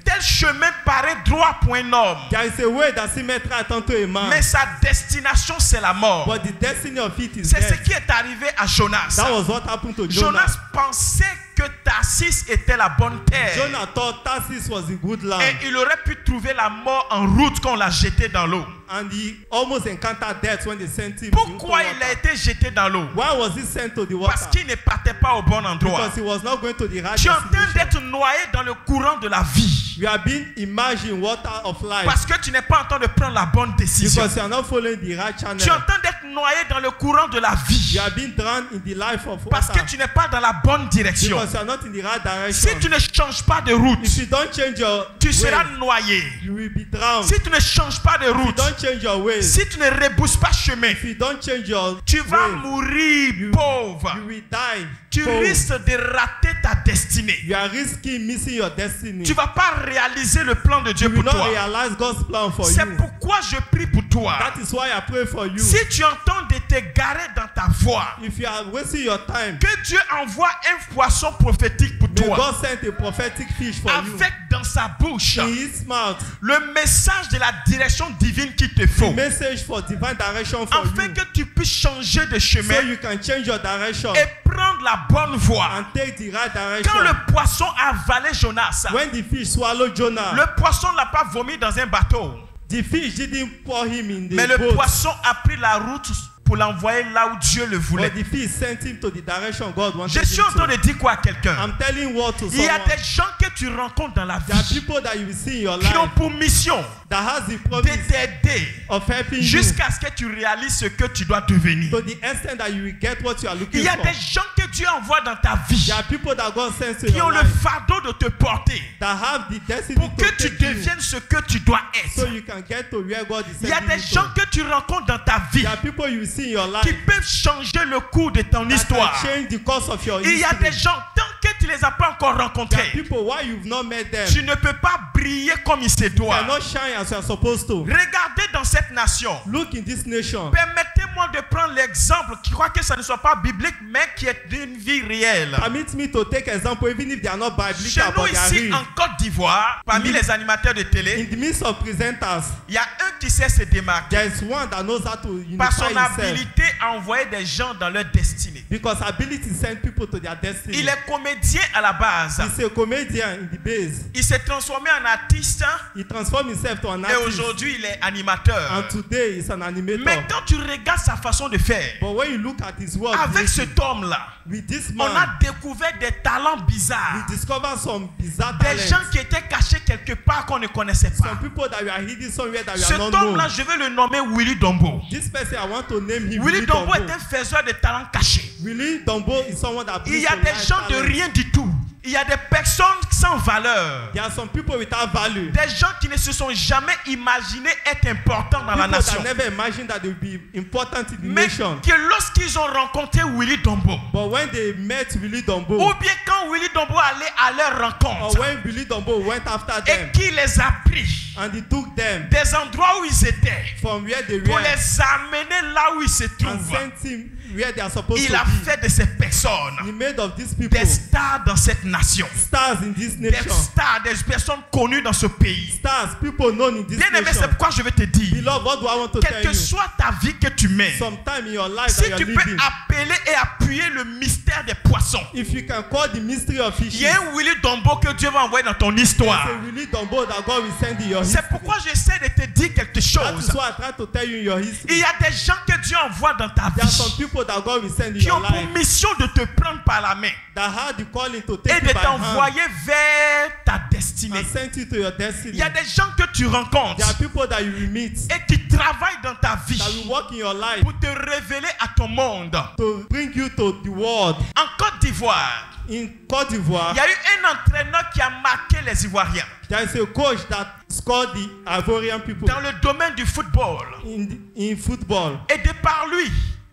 tel chemin paraît droit pour un homme. There is a way that seemeth right unto a man, Mais sa destination, c'est la mort. but the destiny of it is C'est ce death. qui est arrivé à Jonas. That was what happened to Jonah. Jonas pensait que Tarsis était la bonne terre. Jonah thought Tarsus was a good land, Et il aurait pu trouver la mort en route quand on l'a jeté dans l'eau. and he almost encountered death when they sent him Pourquoi into il a water. été jeté dans l'eau? Why was he sent to the Parce water? qu'il ne partait pas au bon endroit. Because he was not going to the right Tu es en train destination. d'être noyé dans le courant de la vie. You are being immersed in water of life Parce que tu n'es pas en train de prendre la bonne décision. because you are not following the right channel. Tu es en train d'être noyé dans le courant de la vie. You are being drowned in the life of Parce que water tu n'es pas dans la bonne direction. because you are not in the right Si direction. tu ne changes pas de route, If you don't change your tu seras ways, noyé. you will be drowned. Si tu ne changes pas de If you route, don't change your ways, si tu ne rebousses pas chemin, if you don't change your tu vas ways, mourir pauvre. you will die. Tu poor. risques de rater ta destinée. You are risking missing your destiny. Tu ne vas pas réaliser le plan de Dieu You will pour not toi. realize God's plan for C'est you. pourquoi je prie pour toi. That is why I pray for you. Si tu entends de t'égarer dans ta voie, If you are wasting your time, que Dieu envoie un poisson prophétique pour may toi, God send a prophetic fish for you. avec dans sa bouche In his mouth, le message de la direction divine qu'il te faut, message for divine direction for afin you. que tu puisses changer de So chemin you can change your direction et prendre la bonne voie. and take the right Quand direction. le poisson a avalé Jonas, When the fish swallowed Jonah, le poisson ne l'a pas vomi dans un bateau, the fish didn't pour him in mais the le boat. poisson a pris la route pour l'envoyer là où Dieu le voulait. But the fish sent him to the direction God wanted Je suis en him train to. de dire quoi à quelqu'un? I'm telling what to Il y a someone. des gens que tu rencontres dans la There are vie people that you will see in your qui ont life pour mission that has the de promise t'aider of helping you jusqu'à ce que tu réalises ce que tu dois devenir. to the extent that you will get what you are Il looking y a for. des gens que Dieu envoie dans ta vie There are people that God sends to qui ont your le life fardeau de te porter that have the destiny pour to que tu take you deviennes ce que tu dois so être. you can get to where God is Il y a sending des you gens to. que tu rencontres dans ta vie There are people you will see in your qui life peuvent changer le cours de ton that histoire. can change the course of your Il y a des history. gens, tant que tu ne les as pas encore There are rencontrés, people why you've not met them tu ne peux pas briller comme il se doit. cannot shine as you are supposed to. Regardez dans cette nation. Look in this nation. Permettez-moi de prendre l'exemple qui croit que ça ne soit pas biblique, mais qui est d'une vie réelle. Permit me to take example even if they are not Chez biblical nous but they are ici real. en Côte d'Ivoire, parmi les animateurs de In télé, the midst of presenters, il y a un qui sait se démarquer there is one that knows how to par unify son himself habilité à envoyer des gens dans leur destinée. because ability send people to their destiny. Il est comédien à la base. He's a comedian in the base. Il s'est transformé en artiste He transformed himself to an et artist. aujourd'hui il est animateur. And today he's an animator. Mais quand tu regardes sa façon de faire, But when you look at his work, avec cet homme-là, with this on a man, découvert des talents bizarres. we discover some bizarre Des gens talents. qui étaient cachés quelque part qu'on ne connaissait pas. Some people that were hidden somewhere that we Cet are not known. homme-là, je vais le nommer Willy Dombo. This person, I want to name him Willy Willy Dombo Dombo. est un faiseur de talents cachés. Willy Dombo is someone that Il brings y a to des life gens de talent. rien du tout. Il y a des personnes sans valeur. There are some people without value. Des gens qui ne se sont jamais imaginés être importants dans la People nation. that never imagined that they would be important in the Mais nation. que lorsqu'ils ont rencontré Willy Dombo, But when they met Willy Dombo, ou bien quand Willy Dombo allait à leur or rencontre when Willy Dombo went after et them qu'il les a pris and he took them des endroits où ils étaient from where they pour were les amener là où ils se and trouvent, sent him where they are supposed il to a be. fait de ces personnes He made of these people des stars dans cette nation. stars in this Des nation. stars, des personnes connues dans ce pays. Stars, people known in this Bien aimé, c'est nation. pourquoi je vais te dire, Beloved, what do I want to quelle tell que you? soit ta vie que tu mènes, Sometime in your life si that tu you're peux living, appeler et appuyer le mystère des poissons, if you can call the mystery of fishes, il y a un Willy Dombo que Dieu va envoyer dans ton histoire. there's a Willy Dombo that God will send in your history. C'est pourquoi j'essaie de te dire quelque That chose. is what I try to tell you in your history. Il y a des gens que Dieu envoie dans ta There are some vie people that God will send in qui your ont pour life mission de te prendre par la main that had the calling to et take de you by hand t'envoyer vers ta destinée. and send you to your destiny. Il y a des gens que tu rencontres There are people that you will meet et qui travaillent dans ta vie that will work in your life pour te révéler à ton monde. to bring you to the world. En Côte d'Ivoire, In Côte d'Ivoire, il y a eu un entraîneur qui a marqué les Ivoiriens there is a coach that scored the Ivorian people dans le domaine du football. in football. Et de par lui,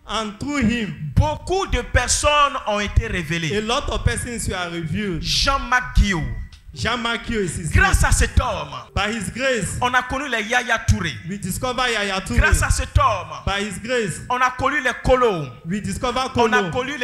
And through him, beaucoup de personnes ont été a révélées. lot of persons were revealed. Jean-Marc Guillaume, Jean Marquio is his Grâce name. à cet homme, By his grace, on a connu les Yaya Touré. we discover Yaya Toure. Grâce à cet homme, By his grace, on a connu les Kolo. we discover On a Kolo. connu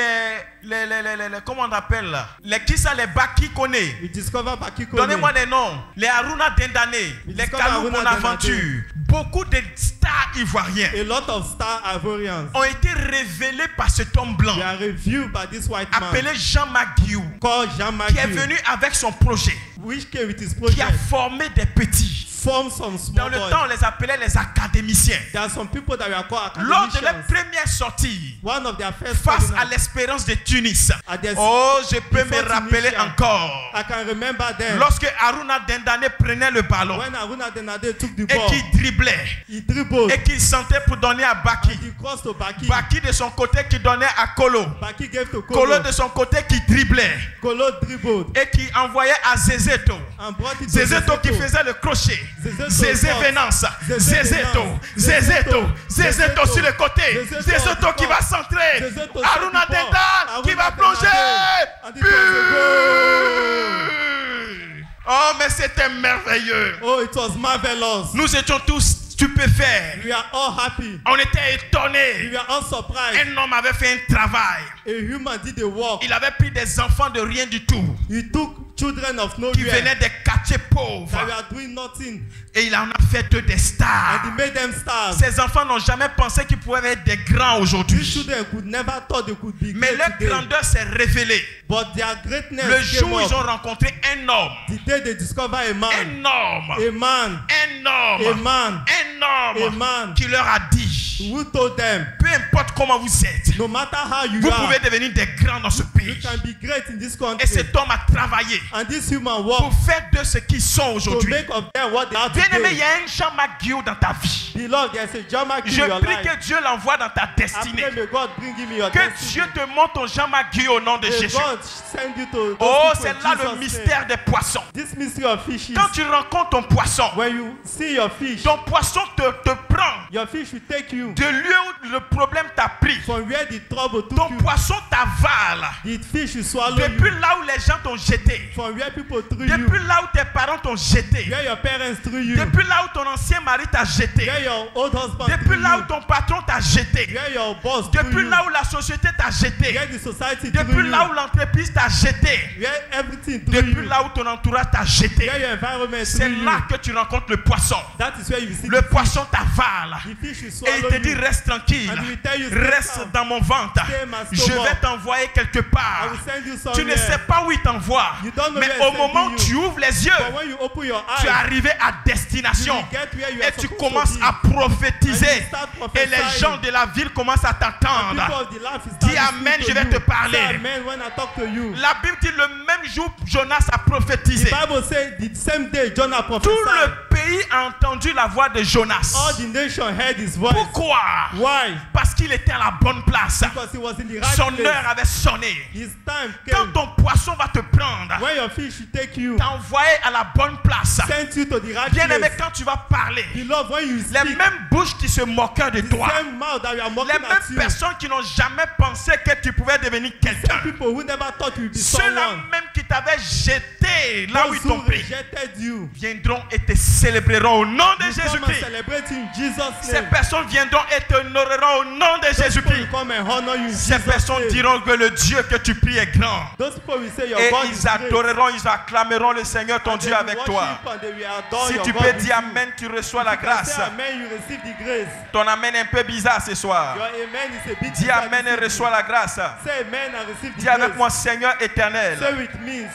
comment on appelle là? Les qui ça, les Baki Kone. We discover Baki Kone. Donnez-moi des noms. Les Haruna Dendane, les discover Kalou Haruna Bonaventure. Beaucoup de stars ivoiriens A lot of star Ivorians. ont été révélés par cet homme blanc They are reviewed by this white man appelé Jean Maguiou, called Jean qui est Marquio, venu avec son projet, which came with his qui a project, formé des petits. formed some Dans small le boys. temps, on les appelait les académiciens. There are some people that were called Lors de leur academicians. première sortie, One of their first face à covenants, l'espérance de Tunis, at their- oh, je peux me before rappeler Tunisia. encore. I can remember them. Lorsque Haruna Dendane prenait le ballon When Haruna Denade took the et ball, qu'il driblait he dribbled, et qu'il sentait pour donner à Baki. he crossed to Baki. Baki de son côté qui donnait à Kolo. Baki gave to Kolo Kolo. de son côté qui driblait Kolo dribbled et qui envoyait à Zezeto. and brought it to Zezeto qui Zezeto. faisait le crochet. Zezeto Zézé cross. Venance. Zézé Zezeto. Venance. Zezeto. Zézéto. Zezeto sur le côté. Zézéto Zezeto qui va cross. centrer. Zézéto Haruna sur le Dendan bord. qui va Haruna plonger. Dendan. And it was a But. Oh, mais c'était merveilleux. Oh, it was marvelous. Nous étions tous stupéfaits. We are all happy. On était We étonnés. were all surprised. Un homme avait fait un travail. A human did the work. Il avait pris des enfants de rien du tout, He took children of qui nowhere venaient des quartiers that pauvres, were doing nothing, et il en a fait d'eux des and stars. he made them stars. Ces enfants n'ont jamais pensé qu'ils pouvaient être des grands These aujourd'hui. children could never thought they could be Mais great leur today. grandeur s'est révélée But their greatness le came jour où ils ont up rencontré un homme. the day they discover a man, Un homme. a man, Un a homme. man Un a homme man qui leur a dit, who told them, peu importe comment vous êtes, no matter how you vous are, pouvez devenir des grands dans ce you pays. can be great in this Et country. cet homme a travaillé And this human pour work faire de ce qu'ils sont to aujourd'hui. make of them what they are Bien-aimé, il y today. a un Jean Maguio dans ta vie. Beloved, there's a John Marquis Je in your prie life. que Dieu l'envoie dans ta I destinée. pray may God bring him in your Que destiny. Dieu te montre ton Jean Maguio au nom de May Jésus. God send you to those Oh, people in c'est là le Jesus' mystère name. des poissons. This mystery of fishes. Quand tu rencontres ton poisson, When you see your fish, ton poisson te prend your fish will take you de lieu où le problème t'a pris. from where the trouble took Ton you. poisson t'avale. The fish will swallow Depuis you. là où les gens t'ont jeté. From where people threw you. Depuis là où tes parents t'ont jeté. Where your parents threw you. Depuis là où ton ancien mari t'a jeté. Where your old husband Depuis threw là où you. ton patron t'a jeté. Where your boss threw Depuis you. là où la société t'a jeté. Where the society threw Depuis you. là où l'entreprise t'a jeté. Where everything threw Depuis you. là où ton entourage t'a jeté. Where your environment C'est threw you. là que tu rencontres le poisson. That is where you see Le the poisson t'avale. fish will Et swallow il te dit you. reste tranquille. And he will tell you, stay Reste calm. dans mon ventre. Stay in my Je stomach. vais t'envoyer quelque I part. will send you Tu ne somewhere. sais pas où il t'envoie. You don't know Mais where au it's moment où sending tu you. ouvres les yeux, But when you open your tu es eyes, arrivé à you destination. will get where you Et are tu supposed commences to be. à prophétiser. And you start Et les prophesying. gens de la ville commencent à And people t'entendre. of the life will start Dis listening amen, to je vais you. te parler. Say amen when I talk to you. La Bible dit le même jour, Jonas a The prophétisé. Bible says the same day Jonah Tout prophesied. le pays a entendu la voix de Jonas. All the nation heard his voice. Pourquoi? Why? Parce qu'il était à la bonne place. Because he was in the right Son place. heure avait sonné. His time Quand came. ton poisson va te prendre, When your fish will take you, t'as envoyé à la bonne place. send you to the right Bien aimé, place. quand tu vas parler, Beloved, when you les speak, mêmes bouches qui se moquaient de the toi, same mouth that we are les mocking at mêmes you, personnes qui n'ont jamais pensé que tu pouvais devenir quelqu'un, people who never thought you would be ceux-là someone, même qui t'avaient jeté là où those ils t'ont who pris, rejected you, viendront et te célébreront au nom de you come and Jésus-Christ. celebrate in Jesus' Ces name. personnes viendront et te honoreront au nom de Those people Jésus-Christ. will come and honor you in Ces Jesus' personnes name. diront que le Dieu que tu pries est grand. Those people will say your Et God is ils great. adoreront, ils acclameront le Seigneur ton And Dieu they will avec toi. worship and they will adore Si your tu God peux with dire you. Amen, tu reçois la grâce. Say amen, you receive the grace. Ton Amen est un peu bizarre ce soir. Your amen is a bit Dis different Amen this et evening. reçois la grâce. Say amen and receive the Dis avec grace. moi, Seigneur éternel, Say with me,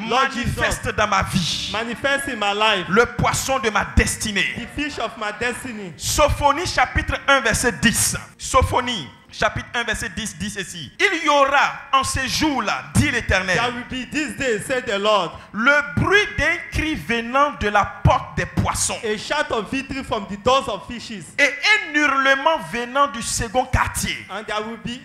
Lord Jesus, manifeste dans ma vie manifest in my life le poisson de ma destinée. the fish of my destiny. Sophonie chapitre 1 verset 10. Sophonie chapitre 1 verset 10 dit ceci. Il y aura en ces jours-là, dit l'Éternel, There will be this day, said the Lord, le bruit d'un cri venant de la porte des poissons a shout of victory from the doors of fishes. et un hurlement venant du second quartier And there will be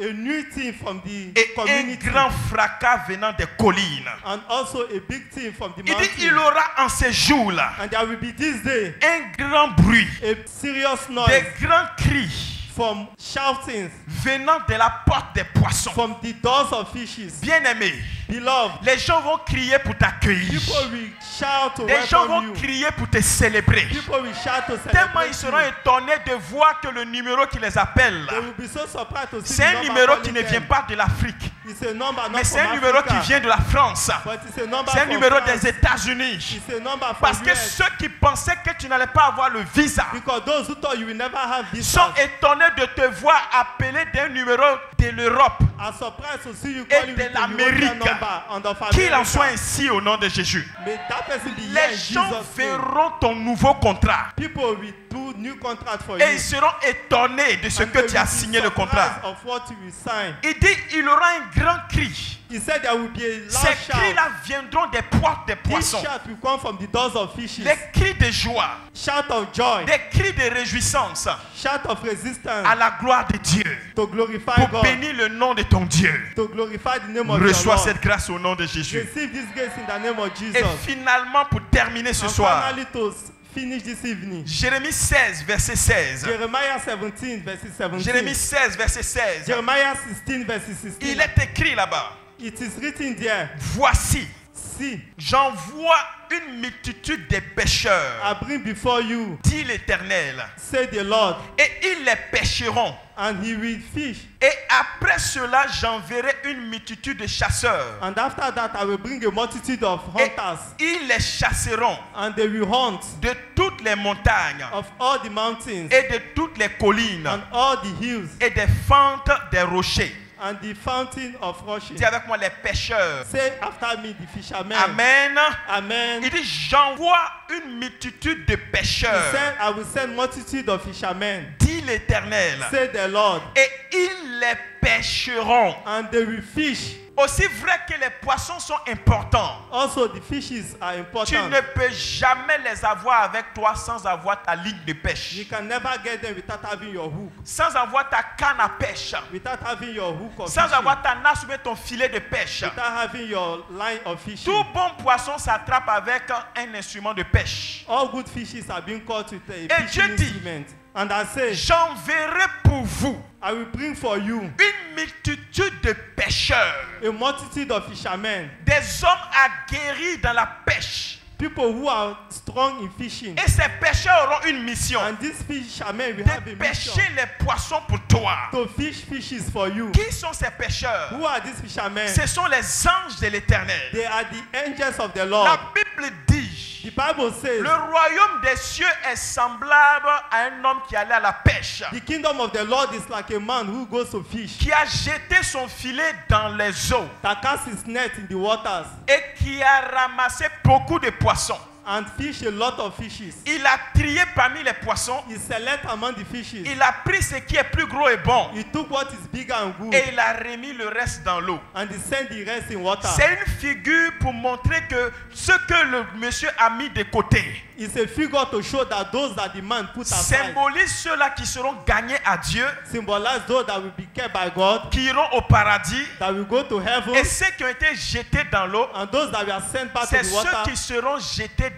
a new thing from the et un community. grand fracas venant des collines. And also a big thing from the Il dit il mountain. aura en ces jours-là And there will be this day un grand bruit, a serious des noise, grands cris from shoutings, venant de la porte des poissons. from the doors of fishes. Bien-aimé, Beloved, les gens vont crier pour t'accueillir. people will shout to Les gens welcome vont you. crier pour te célébrer. People will shout to Tellement celebrate ils seront you. étonnés de voir que le numéro qui les appelle, They will be so surprised to see c'est the un number numéro qui calling ne vient them. pas de l'Afrique, It's a number not mais c'est from un numéro Africa, qui vient de la France. but it's a number C'est un from numéro France. des États-Unis. It's a number from Parce que US. ceux qui pensaient que tu n'allais pas avoir le visa Because those who thought you will never have this sont étonnés de te voir appeler d'un numéro de l'Europe. are surprised to see you Et calling de with the l'Amérique. European number and of Qu'il en America. soit ainsi au nom de Jésus. May that person be here in Les gens Jesus' name. verront ton nouveau contrat People will do new contract for et you. ils seront étonnés de ce And que they tu as will be signé le surprised contrat. of what you will sign. Il dit, il aura un grand cri. He said there will be a loud Ces shout. cris-là viendront des portes des This poissons. shout will come from the doors of fishes. Des cris de joie, Shout of joy. des cris de réjouissance Shout of resistance. à la gloire de Dieu. To glorify Pour God. bénir le nom de ton Dieu. To glorify the name of Reçois your Lord. cette grâce au nom de Jésus. Receive this grace in the name of Jesus. Et finalement, pour terminer ce And soir, finally to finish this evening. Jérémie 16, verset 16. Jeremiah 17 verse 17. Jérémie 16, verset 16. Jeremiah 16 verse 16. Il est écrit là-bas. It is written there. Voici, See, j'envoie une multitude de pêcheurs, I bring before you, dit l'Éternel, say the Lord, et ils les pêcheront. and he will fish. Et après cela, j'enverrai une multitude de chasseurs. And after that, I will bring a multitude of Et hunters, ils les chasseront and they will hunt de toutes les montagnes of all the mountains et de toutes les collines and all the hills et des fentes des rochers. and the fountain of rushes. Dis avec moi les pêcheurs. Say after me the fishermen. Amen. Amen. Il dit, j'envoie une multitude de He pêcheurs, said, I will send multitude of fishermen. dit l'Éternel, Say the Lord, et ils les pêcheront. and they will fish. Aussi vrai que les poissons sont importants, Also, the fishes are tu important. ne peux jamais les avoir avec toi sans avoir ta ligne de You pêche, can never get them without having your hook, sans avoir ta canne à pêche, without having your hook of sans fishing, avoir ta nasse ou bien ton filet de pêche. without having your line of fishing. Tout bon poisson s'attrape avec un instrument de pêche. All good fishes are being caught with a Et fishing Dieu dit, instrument. And I say, j'enverrai pour vous I will bring for you une multitude de pêcheurs, a multitude of fishermen, des hommes aguerris dans la pêche. people who are strong in fishing. Et ces pêcheurs auront une mission, And these fishermen will have de a mission pêcher les poissons pour toi. to fish fishes for you. Qui sont ces pêcheurs? Who are these fishermen? Ce sont les anges de l'Éternel. They are the angels of the Lord. La Bible dit, The Bible says le royaume des cieux est semblable à un homme qui allait à la pêche, the kingdom of the Lord is like a man who goes to fish, qui a jeté son filet dans les eaux that casts his net in the waters et qui a ramassé beaucoup de poissons. and fish a lot of fishes. Il a trié parmi les poissons, He select among the fishes. il a pris ce qui est plus gros et bon He took what is big and good et il a remis le reste dans l'eau. and he sent the rest in water. C'est une figure pour montrer que ce que le monsieur a mis de côté It's a figure to show that those that the man put aside symbolise ceux-là qui seront gagnés à Dieu, symbolize those that will be kept by God, qui iront au paradis, that will go to heaven, et ceux qui ont été jetés dans l'eau, and those that were sent back to c'est the ceux water qui seront jetés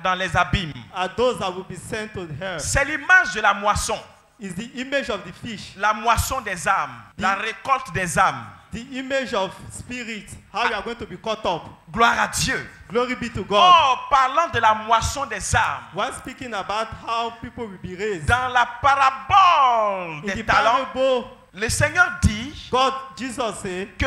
dans les abîmes. are those that will be sent to hell. C'est l'image de la moisson, Is the image of the fish, la moisson des âmes, la récolte des âmes. the image of spirit, how you are going to be caught up. Gloire à Dieu. Glory be to God. Oh, parlant de la moisson des âmes, While speaking about how people will be raised, dans la parabole in des the talents, parable, le Seigneur dit God, Jesus said, que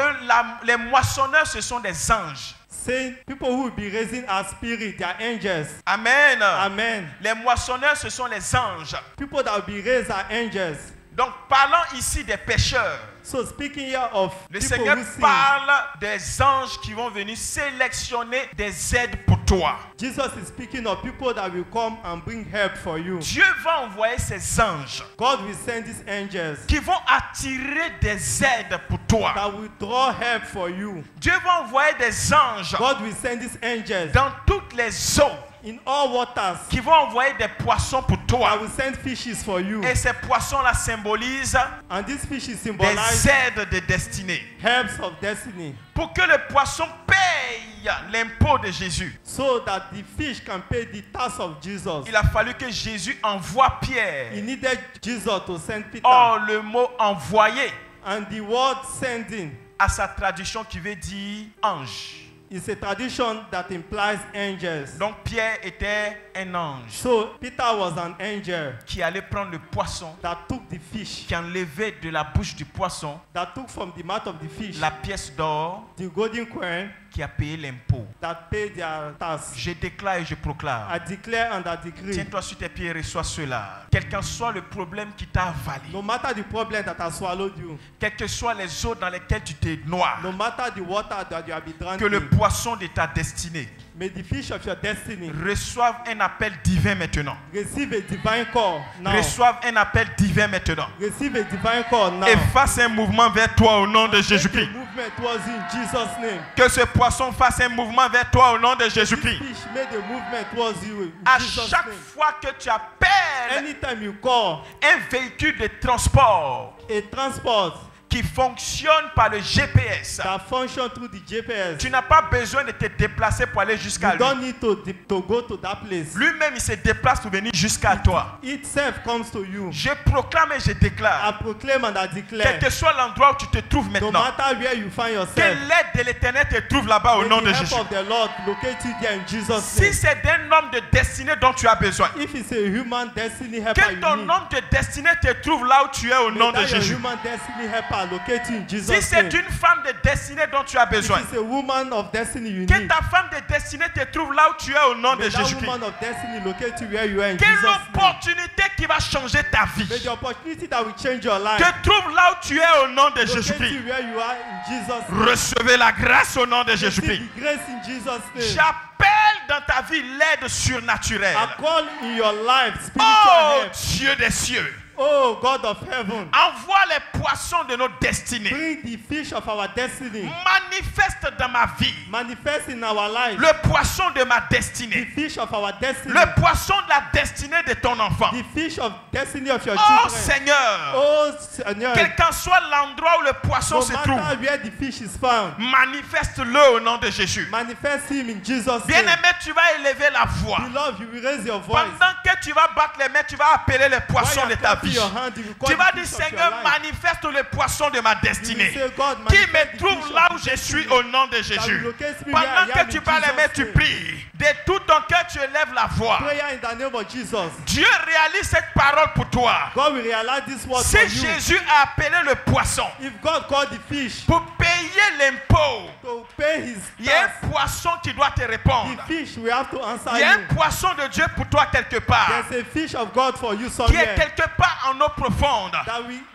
les moissonneurs, ce sont des anges. saying people who will be raising as spirit, they are angels. Amen. Amen. Les moissonneurs, ce sont les anges. People that will be raised are angels. Donc, parlons ici des pécheurs. So speaking here of Le people Seigneur who sin, parle des anges qui vont venir sélectionner des aides pour toi. Jesus is speaking of people that will come and bring help for you. Dieu va envoyer ses anges God will send these angels qui vont attirer des aides pour toi. that will draw help for you. Dieu va envoyer des anges God will send these angels dans toutes les eaux in all waters qui vont envoyer des poissons pour that toi. will send fishes for you. Et ces poissons-là symbolisent And these fishes des symbolize aides de destinée. helps of destiny. Pour que le poisson paye paye l'impôt de Jésus, so that the fish can pay the tax of Jesus, il a fallu que Jésus envoie he Pierre. needed Jesus to send Peter. Or, le mot envoyé And the word sending a sa traduction qui veut dire ange. is a tradition that implies angels. Donc Pierre était un ange So Peter was an angel qui allait prendre le poisson, that took the fish, qui enlevait de la bouche du poisson that took from the mouth of the fish la pièce d'or the golden coin qui a payé l'impôt. that paid their tax. Je déclare et je proclame. I declare and I decree, Tiens-toi sur tes pieds et reçois cela. Quel que soit le problème qui t'a avalé, no matter the problem that has swallowed you, quelles que soient les eaux dans lesquelles tu t'es noie, no matter the water that you have been que le drinking, poisson de ta destinée may the fish of your destiny reçoive un appel divin maintenant. receive a divine call now. Reçoive un appel divin maintenant. Receive a divine call now. Et fasse un mouvement vers toi au nom de Make a Jésus-Christ. movement towards you in Jesus' name. Que ce poisson fasse un mouvement vers toi au nom de Jésus-Christ. Fish made a movement towards you in À Jesus' chaque name. fois que tu appelles Anytime you call un véhicule de transport a transport qui fonctionne par le GPS, that function through the GPS, tu n'as pas besoin de te déplacer pour aller jusqu'à you lui. don't need to go to that place. Lui-même, il se déplace pour venir jusqu'à toi. Itself comes to you. Je proclame et je I déclare, proclaim and I quel declare, que soit l'endroit où tu te trouves no maintenant, matter where you find que yourself, l'aide de l'Éternel te trouve là-bas au may nom de the Jésus. help of the Lord locate you there in Jesus' Si name. c'est d'un homme de destinée dont tu as besoin, If it's a human destiny helper que you ton need, homme de destinée te trouve là où tu es au nom de may that your Jésus. human destiny helper locate you in Si Jesus' c'est name. une femme de destinée dont tu as If besoin, it's a woman of destiny you que need, ta femme de destinée te trouve là où tu es au nom de may that Jésus-Christ. woman of destiny locate you where you are in Quelle Jesus' name. opportunité qui va changer ta vie May the opportunity that will change your life te trouve là où tu es au nom de locate Jésus-Christ. you where you are in Jesus' name. Recevez la grâce au nom de Receive Jésus-Christ. the grace in Jesus' name. J'appelle dans ta vie l'aide surnaturelle. I call in your life Oh spiritual help. Dieu des cieux, Oh God of heaven, envoie les poissons de notre destinée. bring the fish of our destiny. Manifeste dans ma vie Manifest in our life le poisson de ma the destinée. fish of our destiny. Le poisson de la destinée de ton enfant. The fish of destiny of your Oh children. Seigneur, Oh Seigneur, quel qu'en soit l'endroit où le poisson no se trouve, matter where the fish is found, manifeste-le au nom de Jésus. manifest him in Jesus' name. Bien-aimé, tu vas élever la voix. Beloved, you will raise your voice. Pendant que tu vas battre les mains, tu vas appeler les While poissons you de are ta clapping vie. your hand, you will call Tu vas the dire, fish of your Seigneur, life. manifeste le poisson de ma You will destinée. say, God, Qui manifest me the trouve fish là of où my je suis destiny. au nom de That Jésus. will locate me where I Pendant am que tu in parles les mains, Jesus' tu name. pries. De tout ton cœur, tu élèves la voix. Prayer in the name of Jesus. Dieu réalise cette parole pour toi. God will realize this word Si for you. Jésus a appelé le poisson If God called the fish pour payer l'impôt, to pay his il y a tax, un poisson qui doit te the répondre. fish will have to answer Il y a you. un poisson de Dieu pour toi quelque part, There's a fish of God for you qui est somewhere quelque part en eau profonde.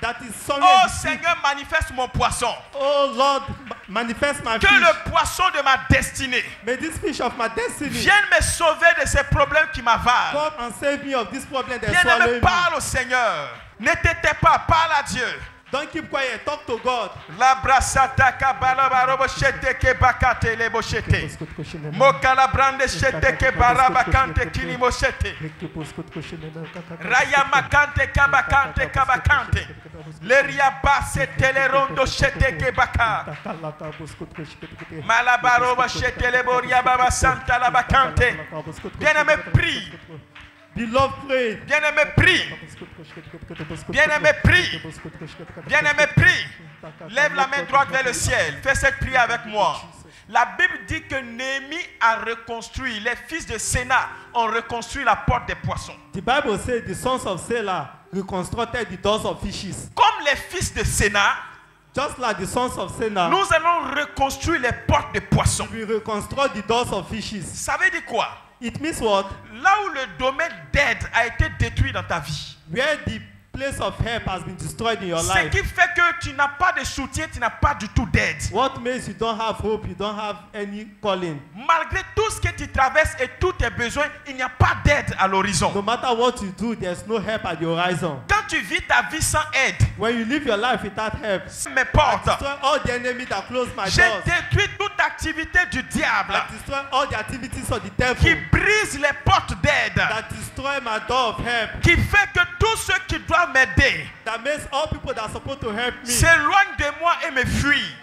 that is somewhere. Oh in the sea. Seigneur, manifeste mon poisson. Oh Lord, manifest my Que fish. le poisson de ma destinée May this fish of my destiny vienne me sauver de ces problèmes qui m'avalent. come and save me of this problem that's Bien-aimé, swallowing me. parle au Seigneur. Ne t'étais pas, parle à Dieu. Don't keep quiet, talk to God. La brasata kabala barobo shete ke bakate le boshete. Mokala brande shete ke baraba kante kini moshete. Raya makante kabakante kabakante. Leria basse telerondo shete ke baka. Malabaroba shete le boria baba santa la bakante. Bien-aimé, prie. Beloved, pray. Bien-aimé, prie. Bien-aimé, prie. Bien-aimé, prie. Lève la main droite vers le ciel. Fais cette prière avec moi. La Bible dit que Néhémie a reconstruit, les fils de Sénat ont reconstruit la porte des poissons. The Bible says the sons of Selah reconstructed the doors of fishes. Comme les fils de Sénat, Just like the sons of Selah, nous allons reconstruire les portes des poissons. we reconstruct the doors of fishes. Ça veut dire quoi? It means what? Là où le domaine d'aide a été détruit dans ta vie, Where the place of help has been destroyed in your ce life. qui fait que tu n'as pas de soutien, tu n'as pas du tout d'aide. What makes you don't have hope, you don't have any calling. Malgré tout ce que tu traverses et tous tes besoins, il n'y a pas d'aide à l'horizon. No matter what you do, there's no help at the horizon. Quand tu vis ta vie sans aide, When you live your life without help, mes I portes, destroy all the enemies that close my j'ai doors. détruit toute activité du diable I destroy all the activities of the qui devil brise les portes d'aide, that destroy my door of help. qui fait que tous ceux qui doivent m'aider That makes all people that are supposed to help me s'éloignent de moi et me fuient.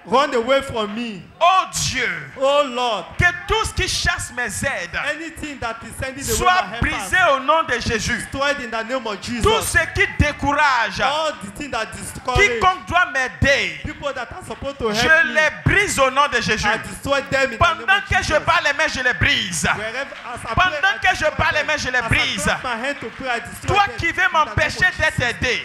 run away from me. Oh Dieu, Oh Lord, que tout ce qui chasse mes aides anything that is sending away soit my brisé helpers, au nom de Jésus. destroyed in the name of Jesus. Tout ce qui décourage All the things that discourage quiconque doit m'aider, people that are supposed to help je me, les brise au nom de Jésus. I destroy them in the Pendant name of que je Jesus. bats les mains, je les brise. Wherever, as I Pendant pray, I que je destroy bats les them. mains, je les As I brise. clap my hand to pray, I destroy Toi them qui in veux the name of m'empêcher Jesus. d'être aidé,